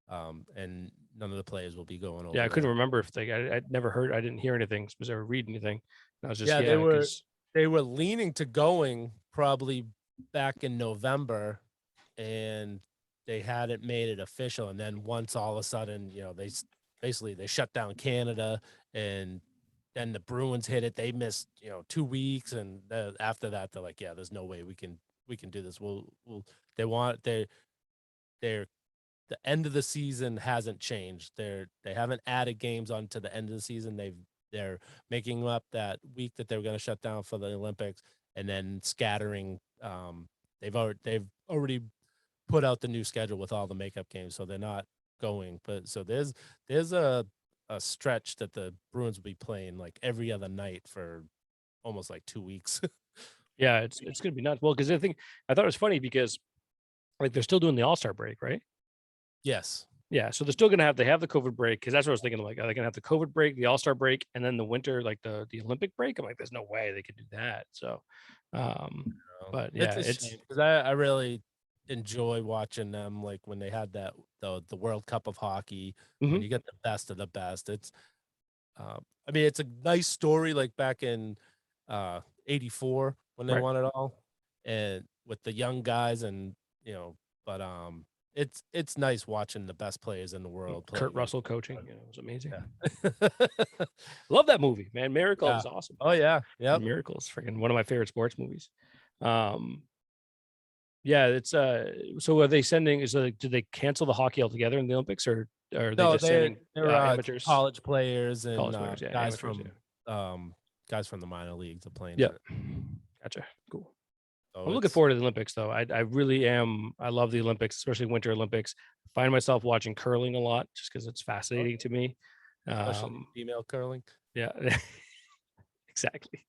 And none of the players will be going over. Yeah, I couldn't there. remember if I'd never heard, I didn't hear anything, or read anything. I was just, they were leaning to going probably back in November, and they hadn't made it official. And then once all of a sudden, they shut down Canada, and then the Bruins hit it. They missed 2 weeks, and after that, they're like, yeah, there's no way we can do this. They're the end of the season hasn't changed. They haven't added games onto the end of the season. They're making up that week that they were going to shut down for the Olympics, and then scattering. They've already put out the new schedule with all the makeup games, so they're not going. But so there's a stretch that the Bruins will be playing like every other night for almost like 2 weeks. Yeah, it's gonna be nuts. Well, because I thought it was funny because like they're still doing the All-Star break, right? Yes. Yeah, so they're still gonna have the COVID break, because that's what I was thinking. Like, are they gonna have the COVID break, the All-Star break, and then the winter, like the Olympic break? I'm like, there's no way they could do that. So, but yeah, it's because I really enjoy watching them. Like when they had the World Cup of hockey, when you get the best of the best. It's I mean, it's a nice story. Like back in '84 when they won it all, and with the young guys, and but it's nice watching the best players in the world play. Kurt Russell coaching, it was amazing. Yeah. Love that movie, man. Miracle is awesome. Oh yeah, yeah. Miracle is freaking one of my favorite sports movies. Yeah, it's so are they sending? Did they cancel the hockey altogether in the Olympics, or are they just sending amateurs, college players, and guys amateurs, from guys from the minor leagues are playing? Yeah, gotcha. Cool. So I'm looking forward to the Olympics, though. I really am. I love the Olympics, especially Winter Olympics. I find myself watching curling a lot just because it's fascinating to me. Especially female curling. Yeah, exactly.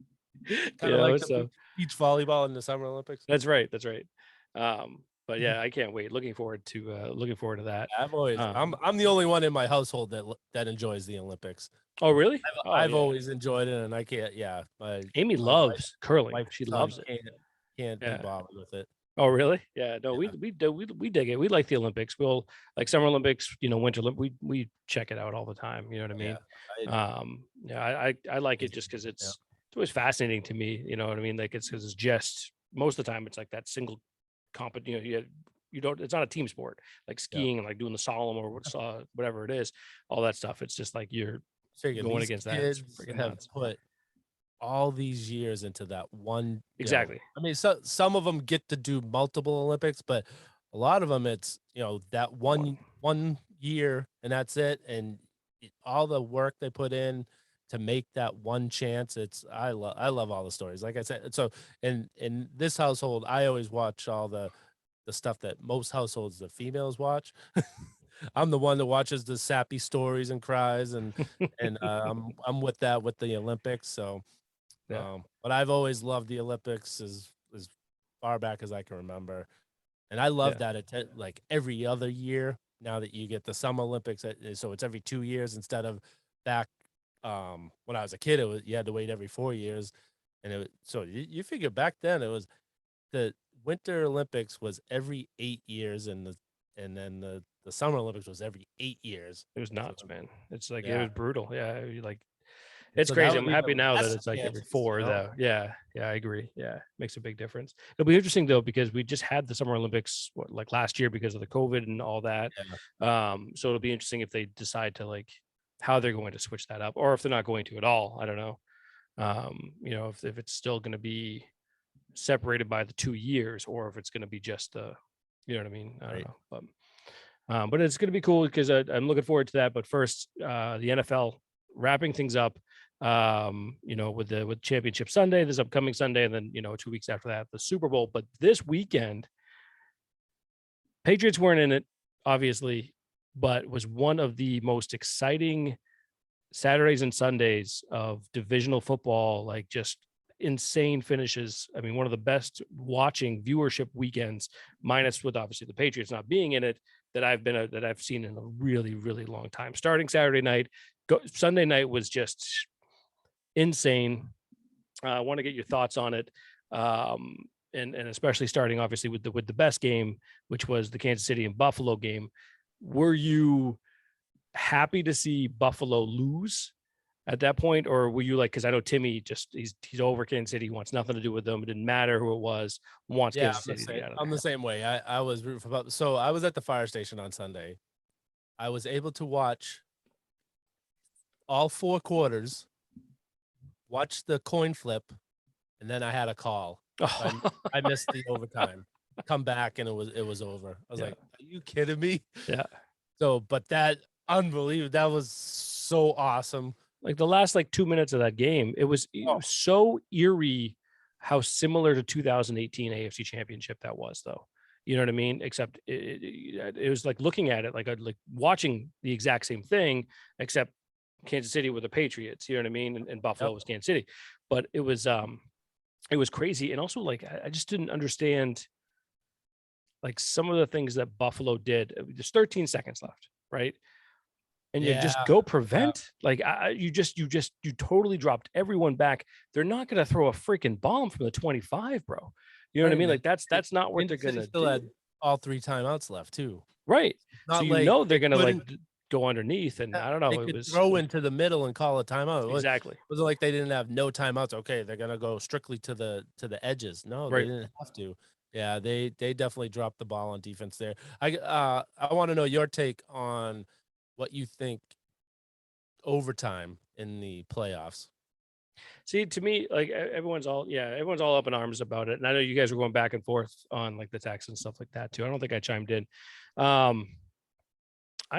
Kind of like the beach volleyball in the Summer Olympics. That's right. But yeah, I can't wait. Looking forward to that. I'm the only one in my household that enjoys the Olympics. Oh, really? I've always enjoyed it, and I can't. Yeah, Amy loves curling. She loves it. Can't be bothered with it. Oh, really? Yeah. No, we dig it. We like the Olympics. We'll like Summer Olympics, Winter Olympics. We check it out all the time. You know what I mean? I like it just because it's always fascinating to me. You know what I mean? Like it's because it's just most of the time it's like that single you don't, it's not a team sport like skiing and like doing the slalom or whatever it is, all that stuff. It's just like you're going against that. It's freaking nuts. Put all these years into that one. Exactly. I mean, some of them get to do multiple Olympics, but a lot of them it's that one year and that's it, and all the work they put in to make that one chance. I love all the stories, like I said. So in this household, I always watch all the stuff that most households, the females, watch. I'm the one that watches the sappy stories and cries, and I'm with that with the Olympics. So but I've always loved the Olympics as far back as I can remember, and I love that like every other year now that you get the Summer Olympics, so it's every 2 years instead of back when I was a kid you had to wait every 4 years, and so you figure back then it was the Winter Olympics was every 8 years, and then the Summer Olympics was every 8 years. It was nuts, man. It's like it was brutal. Yeah, it's crazy. I'm happy now that it's like every 4 though. Yeah, I agree. Yeah, makes a big difference. It'll be interesting though because we just had the Summer Olympics like last year because of the COVID and all that. So it'll be interesting if they decide to like how they're going to switch that up, or if they're not going to at all. I don't know. If it's still going to be separated by the 2 years, or if it's going to be just you know what I mean? I don't know, but it's going to be cool because I'm looking forward to that. But first, the NFL wrapping things up, with Championship Sunday, this upcoming Sunday, and then 2 weeks after that, the Super Bowl. But this weekend, Patriots weren't in it, obviously, but was one of the most exciting Saturdays and Sundays of divisional football, like just insane finishes. I mean, one of the best watching viewership weekends, minus with obviously the Patriots not being in it, that I've seen in a really, really long time. Starting Saturday night, Sunday night was just insane. I want to get your thoughts on it, and especially starting obviously with the best game, which was the Kansas City and Buffalo game. Were you happy to see Buffalo lose at that point, or were you like, because I know Timmy he's over Kansas City, he wants nothing to do with them. It didn't matter who it was, wants Kansas City to get out of there. I'm the same way. I was rooting for so I was at the fire station on Sunday. I was able to watch all 4 quarters, watch the coin flip, and then I had a call. I missed the overtime. Come back and it was over. I was like, are you kidding me? Yeah. So, but that unbelievable. That was so awesome. Like the last 2 minutes of that game, it was so eerie how similar to 2018 AFC Championship that was, though. You know what I mean? Except it was like looking at it, like watching the exact same thing, except Kansas City were the Patriots. You know what I mean? And Buffalo was Kansas City. But it was crazy, and also I just didn't understand some of the things that Buffalo did. There's 13 seconds left, right? And you just go prevent. You totally dropped everyone back. They're not going to throw a freaking bomb from the 25, bro. You know what I mean? That's not what they're going to do. Had all 3 timeouts left too. Right. So they're going to go underneath, and I don't know. They could throw into the middle and call a timeout. Exactly. It wasn't like they didn't have no timeouts. Okay, they're going to go strictly to the edges. No, they didn't have to. Yeah, they definitely dropped the ball on defense there. I want to know your take on what you think overtime in the playoffs. See, to me, everyone's all up in arms about it. And I know you guys were going back and forth on the text and stuff like that too. I don't think I chimed in. I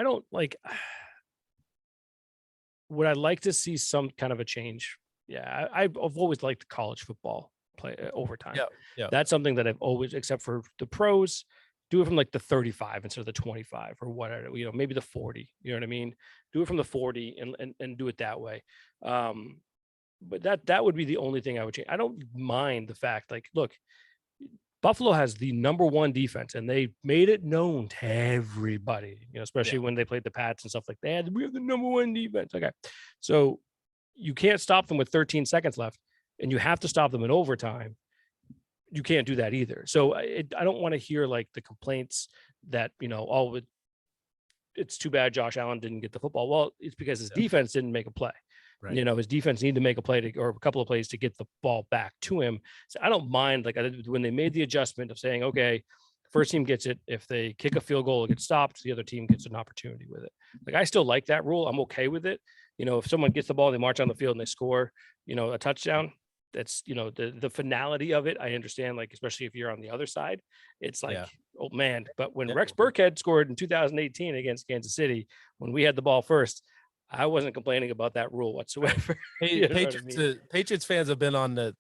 don't would I like to see some kind of a change? Yeah, I've always liked college football play overtime. Yeah. That's something that I've always, except for the pros, do it from the 35 instead of the 25 or whatever, maybe the 40, you know what I mean? Do it from the 40 and do it that way. But that would be the only thing I would change. I don't mind the fact, look, Buffalo has the number 1 defense, and they made it known to everybody, especially when they played the Pats and stuff like that. We have the number 1 defense. Okay. So you can't stop them with 13 seconds left, and you have to stop them in overtime. You can't do that either. So I don't want to hear the complaints that, it's too bad Josh Allen didn't get the football. Well, it's because his defense didn't make a play. Right. His defense needed to make a play or a couple of plays to get the ball back to him. So I don't mind when they made the adjustment of saying, okay, first team gets it. If they kick a field goal, it gets stopped. The other team gets an opportunity with it. I still like that rule. I'm okay with it. If someone gets the ball, they march on the field and they score, a touchdown. That's, the finality of it. I understand, especially if you're on the other side, it's oh man. But when Rex Burkhead scored in 2018 against Kansas City, when we had the ball first, I wasn't complaining about that rule whatsoever. Patriots fans have been on the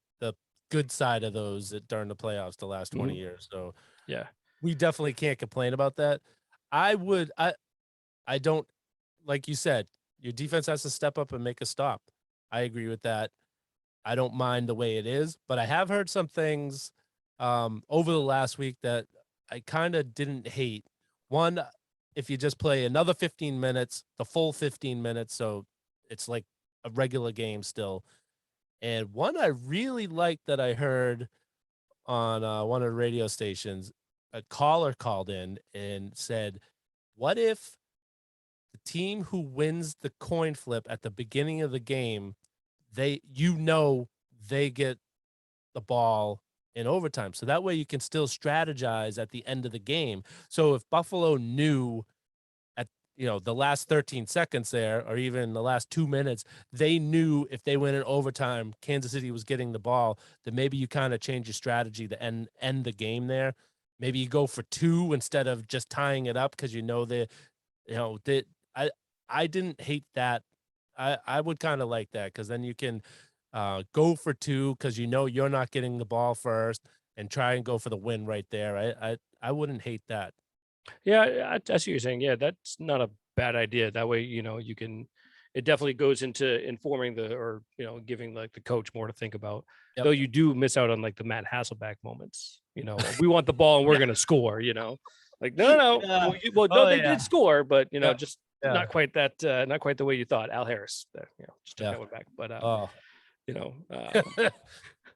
good side of those during the playoffs the last 20 years. So yeah, we definitely can't complain about that. I don't, like you said, your defense has to step up and make a stop. I agree with that. I don't mind the way it is, but I have heard some things over the last week that I kind of didn't hate. One, if you just play another 15 minutes, the full 15 minutes, so it's like a regular game still. And one I really liked that I heard on one of the radio stations, a caller called in and said, what if the team who wins the coin flip at the beginning of the game, they get the ball in overtime. So that way you can still strategize at the end of the game. So if Buffalo knew at the last 13 seconds there, or even the last 2 minutes, they knew if they went in overtime, Kansas City was getting the ball, then maybe you kind of change your strategy to end the game there. Maybe you go for 2 instead of just tying it up, because I didn't hate that. I would kind of like that, because then you can go for 2 because you're not getting the ball first, and try and go for the win right there. I wouldn't hate that. Yeah, I see what you're saying. Yeah, that's not a bad idea. That way, you can. It definitely goes into informing giving the coach more to think about. Yep. Though you do miss out on the Matt Hasselbeck moments. We want the ball and we're gonna score. No. Yeah. They did score, but just. Yeah. Not quite that. Not quite the way you thought. Al Harris, just took that one back. But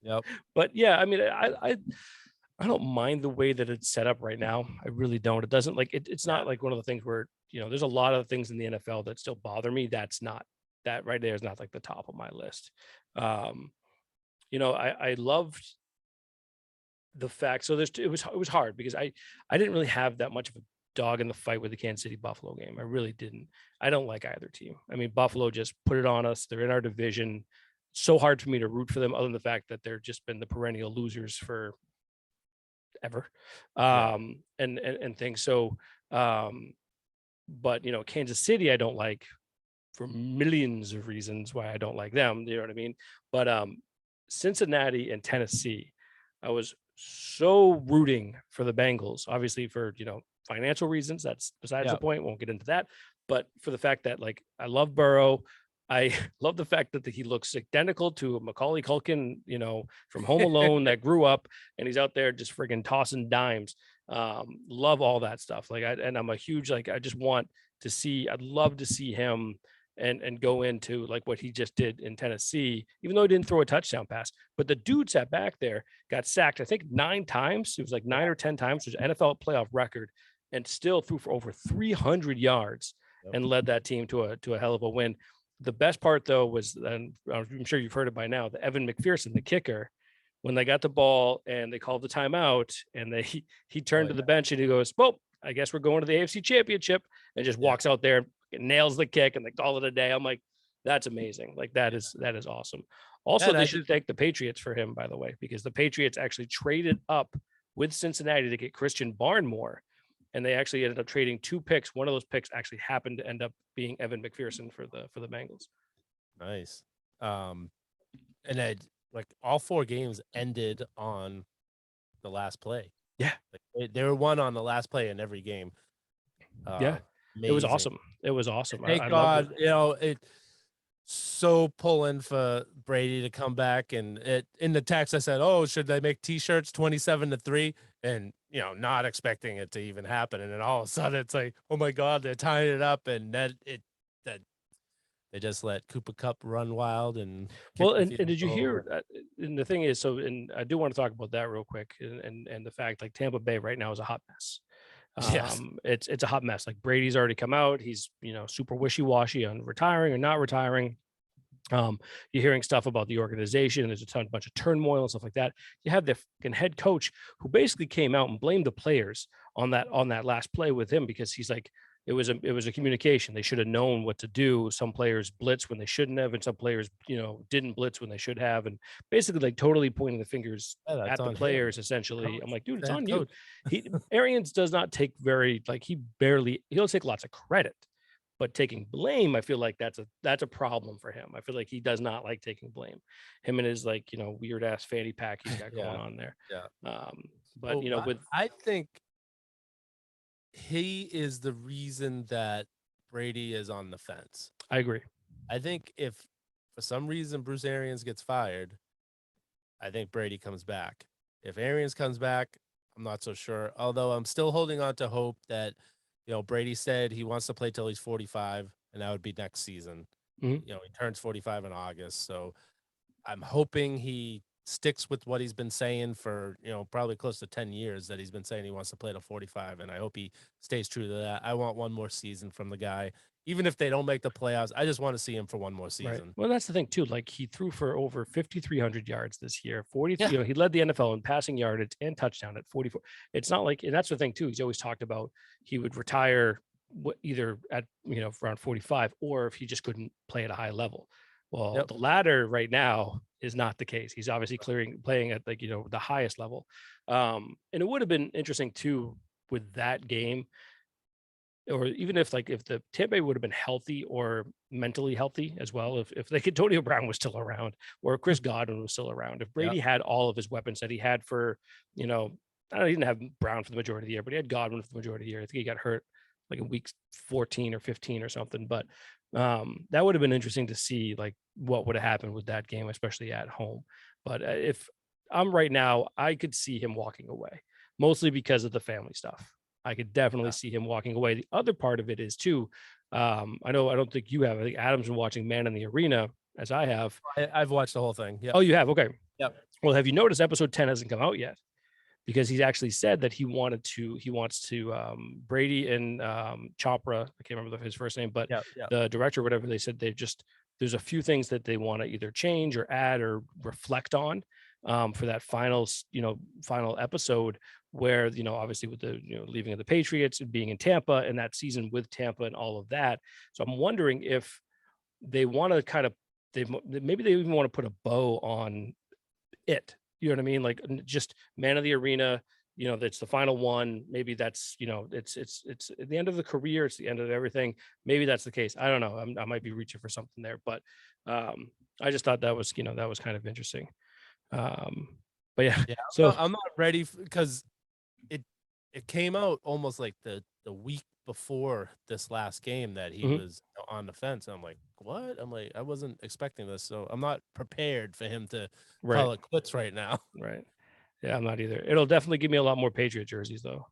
yep. But yeah, I mean, I don't mind the way that it's set up right now. I really don't. It doesn't like it's not like one of the things where, there's a lot of things in the NFL that still bother me. That right there is not like the top of my list. Um, I loved the fact. So it was hard because I didn't really have that much of a dog in the fight with the Kansas City Buffalo game. I really didn't. I don't like either team. I mean, Buffalo just put it on us. They're in our division. So hard for me to root for them, other than the fact that they're just been the perennial losers for ever, and things. So, but Kansas City, I don't like for millions of reasons why I don't like them. You know what I mean? But Cincinnati and Tennessee, I was so rooting for the Bengals, obviously for financial reasons. That's besides the point. Won't get into that. But for the fact that like I love Burrow, I love the fact that he looks identical to Macaulay Culkin, from Home Alone that grew up and he's out there just friggin' tossing dimes. Love all that stuff. And I'm a huge, I just want to see, I'd love to see him and go into like what he just did in Tennessee, even though he didn't throw a touchdown pass. But the dude sat back there, got sacked, I think 9 times. It was like 9 or 10 times, which is an NFL playoff record, and still threw for over 300 yards and led that team to a hell of a win. The best part though was, and I'm sure you've heard it by now, the Evan McPherson, the kicker, when they got the ball and they called the timeout and he turned to the bench and he goes, well, I guess we're going to the AFC Championship, and just walks out there and nails the kick and they call it a day. I'm like, that's amazing. Like that is awesome. Also, they should thank the Patriots for him, by the way, because the Patriots actually traded up with Cincinnati to get Christian Barmore. And they actually ended up trading 2 picks. One of those picks actually happened to end up being Evan McPherson for the Bengals. Nice. And then like all 4 games ended on the last play. Yeah. Like, they were won on the last play in every game. Yeah. Amazing. It was awesome. It was awesome. Thank God, it so pulling for Brady to come back. And in the text I said, oh, should they make t-shirts 27-3? And not expecting it to even happen. And then all of a sudden it's like, oh my God, they're tying it up. And that they just let Cooper Kupp run wild. And did you hear? And the thing is, and I do want to talk about that real quick. And the fact like Tampa Bay right now is a hot mess. Yes. It's a hot mess. Like Brady's already come out. He's, super wishy-washy on retiring or not retiring. You're hearing stuff about the organization. There's a bunch of turmoil and stuff like that. You have the fucking head coach who basically came out and blamed the players on that last play with him, because he's like, it was a communication. They should have known what to do. Some players blitz when they shouldn't have, and some players, didn't blitz when they should have, and basically like totally pointing the fingers at the players. Essentially, I'm like, dude, it's on you. Arians does not take he'll take lots of credit, but taking blame, I feel like that's a problem for him. I feel like he does not like taking blame. Him and his weird ass fanny pack he's got going on there. Yeah. But I think he is the reason that Brady is on the fence. I agree. I think if for some reason Bruce Arians gets fired, I think Brady comes back. If Arians comes back, I'm not so sure. Although I'm still holding on to hope that, Brady said he wants to play till he's 45, and that would be next season. Mm-hmm. He turns 45 in August. So I'm hoping he sticks with what he's been saying for, probably close to 10 years, that he's been saying he wants to play to 45. And I hope he stays true to that. I want one more season from the guy. Even if they don't make the playoffs, I just want to see him for one more season. Right. Well, that's the thing too. Like he threw for over 5,300 yards this year. 43. He led the NFL in passing yardage and touchdown at 44. It's not like, and that's the thing too. He's always talked about he would retire either at around 45, or if he just couldn't play at a high level. Well, the latter right now is not the case. He's obviously playing at the highest level. And it would have been interesting too with that game, or even if the Tampa Bay would have been healthy or mentally healthy as well, if Antonio Brown was still around, or Chris Godwin was still around, if Brady had all of his weapons that he had for, I don't know, he didn't have Brown for the majority of the year, but he had Godwin for the majority of the year. I think he got hurt like in week 14 or 15 or something. But that would have been interesting to see what would have happened with that game, especially at home. But if I'm right now, I could see him walking away, mostly because of the family stuff. I could definitely see him walking away. The other part of it is too, I don't think you have. I think Adam's been watching Man in the Arena, as I have. I've watched the whole thing. Yeah. Oh, you have? Okay. Yep. Well, have you noticed episode 10 hasn't come out yet? because he's actually said that he wants to Brady and Chopra, I can't remember his first name, but the director, whatever, they said there's a few things that they want to either change or add or reflect on for that final episode, where, obviously with the, leaving of the Patriots and being in Tampa and that season with Tampa and all of that. So I'm wondering if they want to kind of, maybe they even want to put a bow on it. You know what I mean? Like, just man of the arena, that's the final one. Maybe that's, it's at the end of the career. It's the end of everything. Maybe that's the case. I don't know. I might be reaching for something there, but I just thought that was, that was kind of interesting. But yeah, so I'm not ready because it came out almost like the week before this last game that he was on the fence. I'm like, what? I'm like, I wasn't expecting this, so I'm not prepared for him to call it quits right now. Right. Yeah, I'm not either. It'll definitely give me a lot more Patriot jerseys though,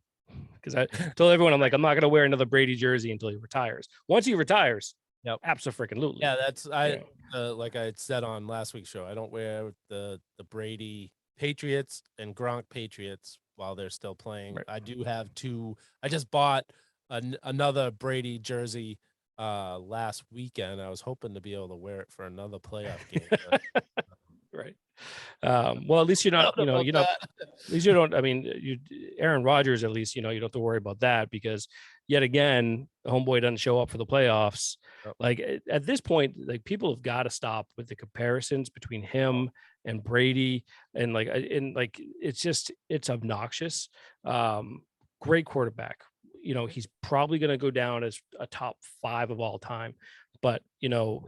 because I told everyone, I'm like, I'm not going to wear another Brady jersey until he retires. Once he retires, absolutely. Yeah, that's like I said on last week's show, I don't wear the Brady Patriots and Gronk Patriots while they're still playing. I do have two. I just bought another Brady jersey last weekend. I was hoping to be able to wear it for another playoff game. But, right. Well, at least you're not, at least you don't, I mean, Aaron Rodgers, at least, you don't have to worry about that, because yet again, homeboy doesn't show up for the playoffs. Like at this point, like people have got to stop with the comparisons between him and Brady. And like, it's obnoxious. Great quarterback. He's probably going to go down as a top 5 of all time, but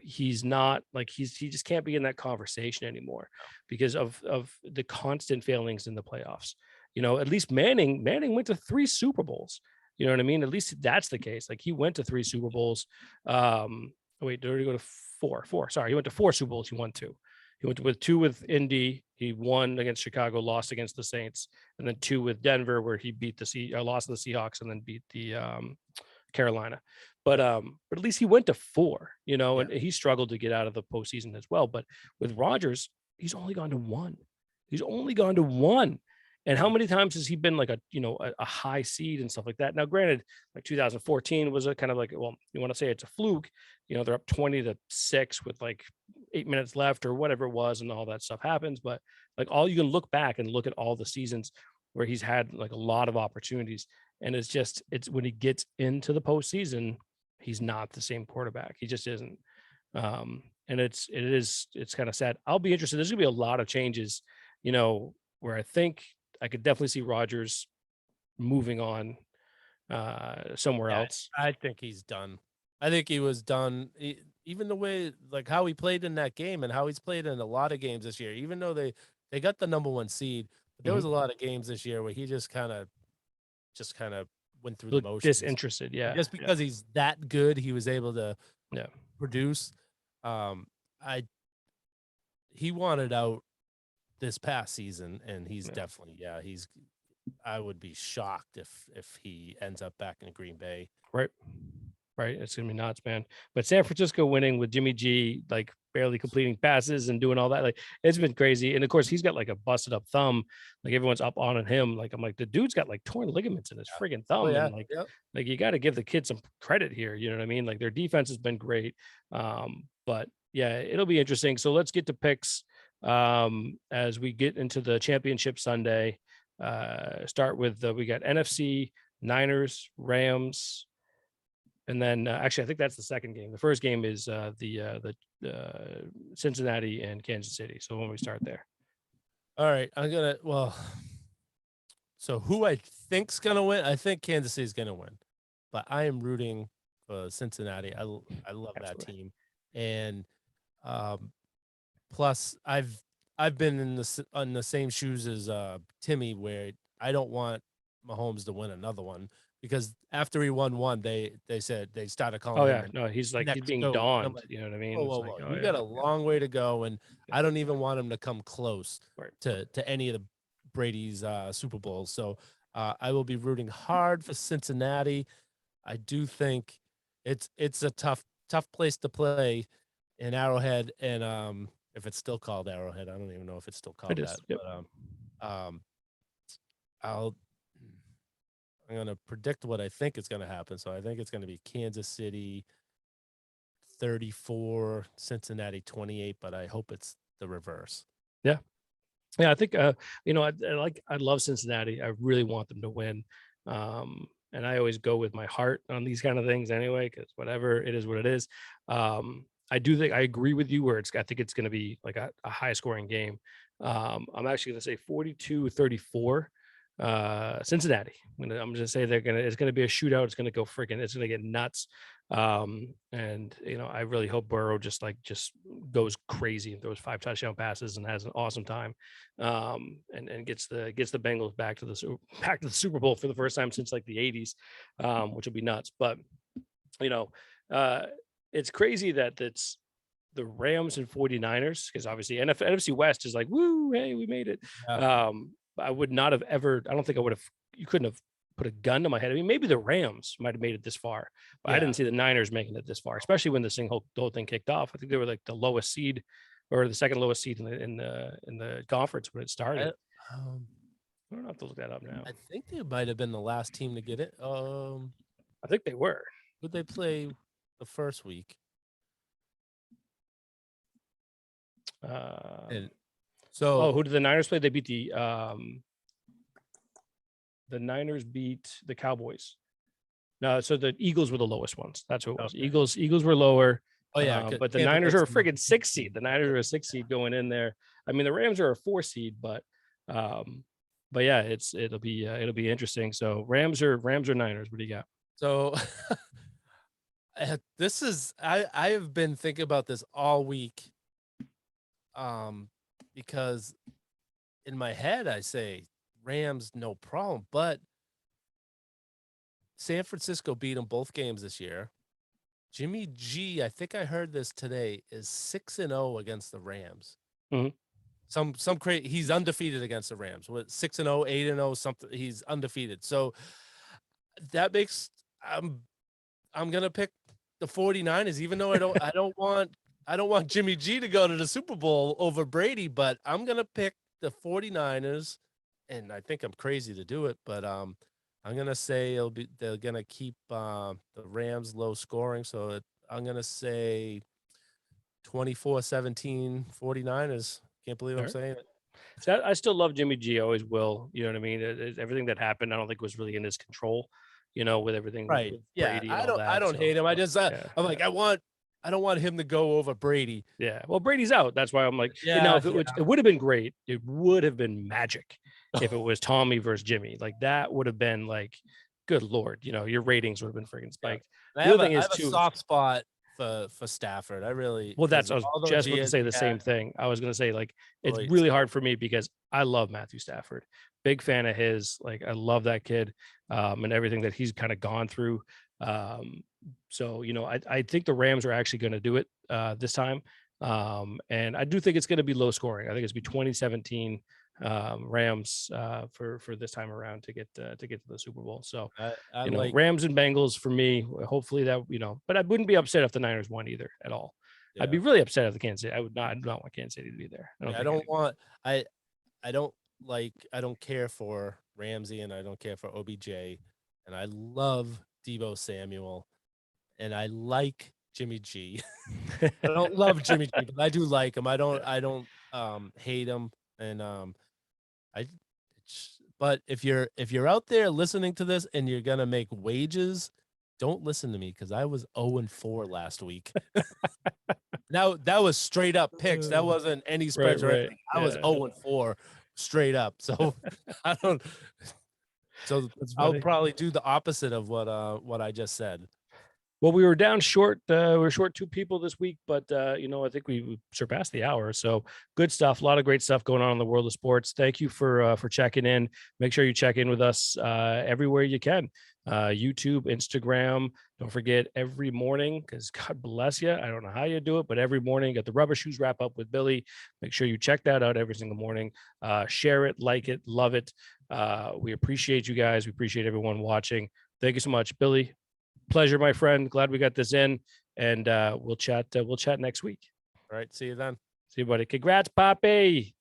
he's not, like, he just can't be in that conversation anymore because of the constant failings in the playoffs. At least Manning went to 3 Super Bowls. You know what I mean? At least that's the case. Like, he went to 3 Super Bowls. Wait, did he go to 4? 4. Sorry, he went to 4 Super Bowls. He won 2. He went with 2 with Indy. He won against Chicago, lost against the Saints, and then 2 with Denver, where he beat lost to the Seahawks, and then beat the Carolina. But at least he went to 4. And he struggled to get out of the postseason as well. But with Rodgers, he's only gone to 1. He's only gone to 1. And how many times has he been like a high seed and stuff like that? Now, granted, like 2014 was a kind of like, well, you want to say it's a fluke, they're up 20-6 with like 8 minutes left or whatever it was, and all that stuff happens. But like, all you can look back and look at all the seasons where he's had like a lot of opportunities. And it's when he gets into the postseason, he's not the same quarterback. He just isn't. And it's kind of sad. I'll be interested. There's gonna be a lot of changes, where I think I could definitely see Rodgers moving on somewhere else. I think he's done. I think he was done. Even the way, like, how he played in that game and how he's played in a lot of games this year, even though they got the number 1 seed, but there was a lot of games this year where he just kind of went through the motions. Disinterested, yeah. Just because he's that good, he was able to produce. He wanted out this past season, and he's definitely I would be shocked if he ends up back in Green Bay. Right. It's gonna be nuts, man. But San Francisco winning with Jimmy G, like, barely completing passes and doing all that, like, it's been crazy. And of course, he's got like a busted up thumb. Like, everyone's up on him. Like, I'm like, the dude's got like torn ligaments in his friggin' thumb. And like you got to give the kid some credit here. You know what I mean? Like, their defense has been great. But yeah, it'll be interesting. So let's get to picks as we get into the championship Sunday. Start with we got NFC, Niners, Rams. And then actually, I think that's the second game. The first game is the Cincinnati and Kansas City. So when we start there. All right, so who I think's gonna win? I think Kansas City's gonna win, but I am rooting for Cincinnati. I love that team, and plus I've been in the same shoes as Timmy, where I don't want Mahomes to win another one. Because after he won 1, they said they started calling him. No, he's like, he's being dawned. Like, you know what I mean? Whoa. You got a long way to go, and I don't even want him to come close to any of the Brady's Super Bowls. So I will be rooting hard for Cincinnati. I do think it's a tough place to play in Arrowhead, and if it's still called Arrowhead, I don't even know if it's still called that. Yep. But I'm going to predict what I think is going to happen. So I think it's going to be Kansas City 34, Cincinnati 28, but I hope it's the reverse. Yeah. Yeah, I think I love Cincinnati. I really want them to win. And I always go with my heart on these kind of things anyway, because whatever it is, what it is. I do think I agree with you where I think it's going to be like a high scoring game. I'm actually going to say 42-34 Cincinnati. I'm going to say it's going to be a shootout. It's going to go it's going to get nuts. And I really hope Burrow just goes crazy and throws 5 touchdown passes and has an awesome time. And gets the Bengals back to the Super Bowl for the first time since like the 80s, which will be nuts. But it's crazy that it's the Rams and 49ers, because obviously NFC West is like, woo, hey, we made it. Yeah. I would not have ever, I don't think I would have, you couldn't have put a gun to my head. I mean, maybe the Rams might have made it this far, but I didn't see the Niners making it this far, especially when the whole thing kicked off. I think they were like the lowest seed or the second lowest seed in the conference when it started. I don't have to look that up now. I think they might have been the last team to get it. I think they were. Would they play the first week? Who did the Niners play? They beat the Niners beat the Cowboys. No, so the Eagles were the lowest ones. That's who it was. Okay. Eagles were lower. Oh yeah, but the Niners are a friggin' 6 seed. The Niners are a 6 seed going in there. I mean, the Rams are a 4 seed, but yeah, it'll be interesting. So Rams or Niners. What do you got? So this is I have been thinking about this all week. Because in my head I say Rams no problem, but San Francisco beat them both games this year. Jimmy G, I think I heard this today, is 6-0 against the Rams. Mm-hmm. Some crazy. He's undefeated against the Rams. What 6-0, 8-0, something. He's undefeated. So that makes I'm gonna pick the 49ers, even though I don't want Jimmy G to go to the Super Bowl over Brady, but I'm going to pick the 49ers, and I think I'm crazy to do it, but I'm going to say they're going to keep the Rams low scoring, so I'm going to say 24-17 49ers. Can't believe I'm saying it. So I still love Jimmy G. I always will. You know what I mean? Everything that happened, I don't think was really in his control, with everything. Right. With Brady and all that. I don't hate him. I just, I'm like, I don't want him to go over Brady. Yeah. Well, Brady's out. That's why I'm like, it would have been great. It would have been magic if it was Tommy versus Jimmy. Like that would have been like, good Lord, your ratings would have been freaking spiked. Yeah. I have a soft spot for Stafford. I was just going to say the same thing. I was going to say, like, it's really hard for me because I love Matthew Stafford. Big fan of his. Like, I love that kid and everything that he's kind of gone through. So, I think the Rams are actually going to do it this time. And I do think it's going to be low scoring. I think it's be 2017 Rams for this time around to get to the Super Bowl. So Rams and Bengals for me. Hopefully that but I wouldn't be upset if the Niners won either at all. Yeah. I'd be really upset if the Kansas City. I do not want Kansas City to be there. I don't care for Ramsey and I don't care for OBJ, and I love Deebo Samuel, and I like Jimmy G. I don't love Jimmy G, but I do like him. I don't hate him, and but if you're out there listening to this and you're gonna make wages, don't listen to me because I was 0-4 last week. Now that was straight up picks. That wasn't any spreads or anything. I was 0-4 straight up. So I don't. So I'll probably do the opposite of what I just said. Well, we were down short. We were short 2 people this week, but I think we surpassed the hour. So good stuff. A lot of great stuff going on in the world of sports. Thank you for checking in. Make sure you check in with us everywhere you can. YouTube, Instagram. Don't forget every morning, because God bless you. I don't know how you do it, but every morning got the Rubber Shoes wrap up with Billy. Make sure you check that out every single morning. Share it, like it, love it. We appreciate you guys. We appreciate everyone watching. Thank you so much, Billy. Pleasure, my friend. Glad we got this in, and we'll chat next week. All right. See you then. See you, buddy. Congrats, Poppy.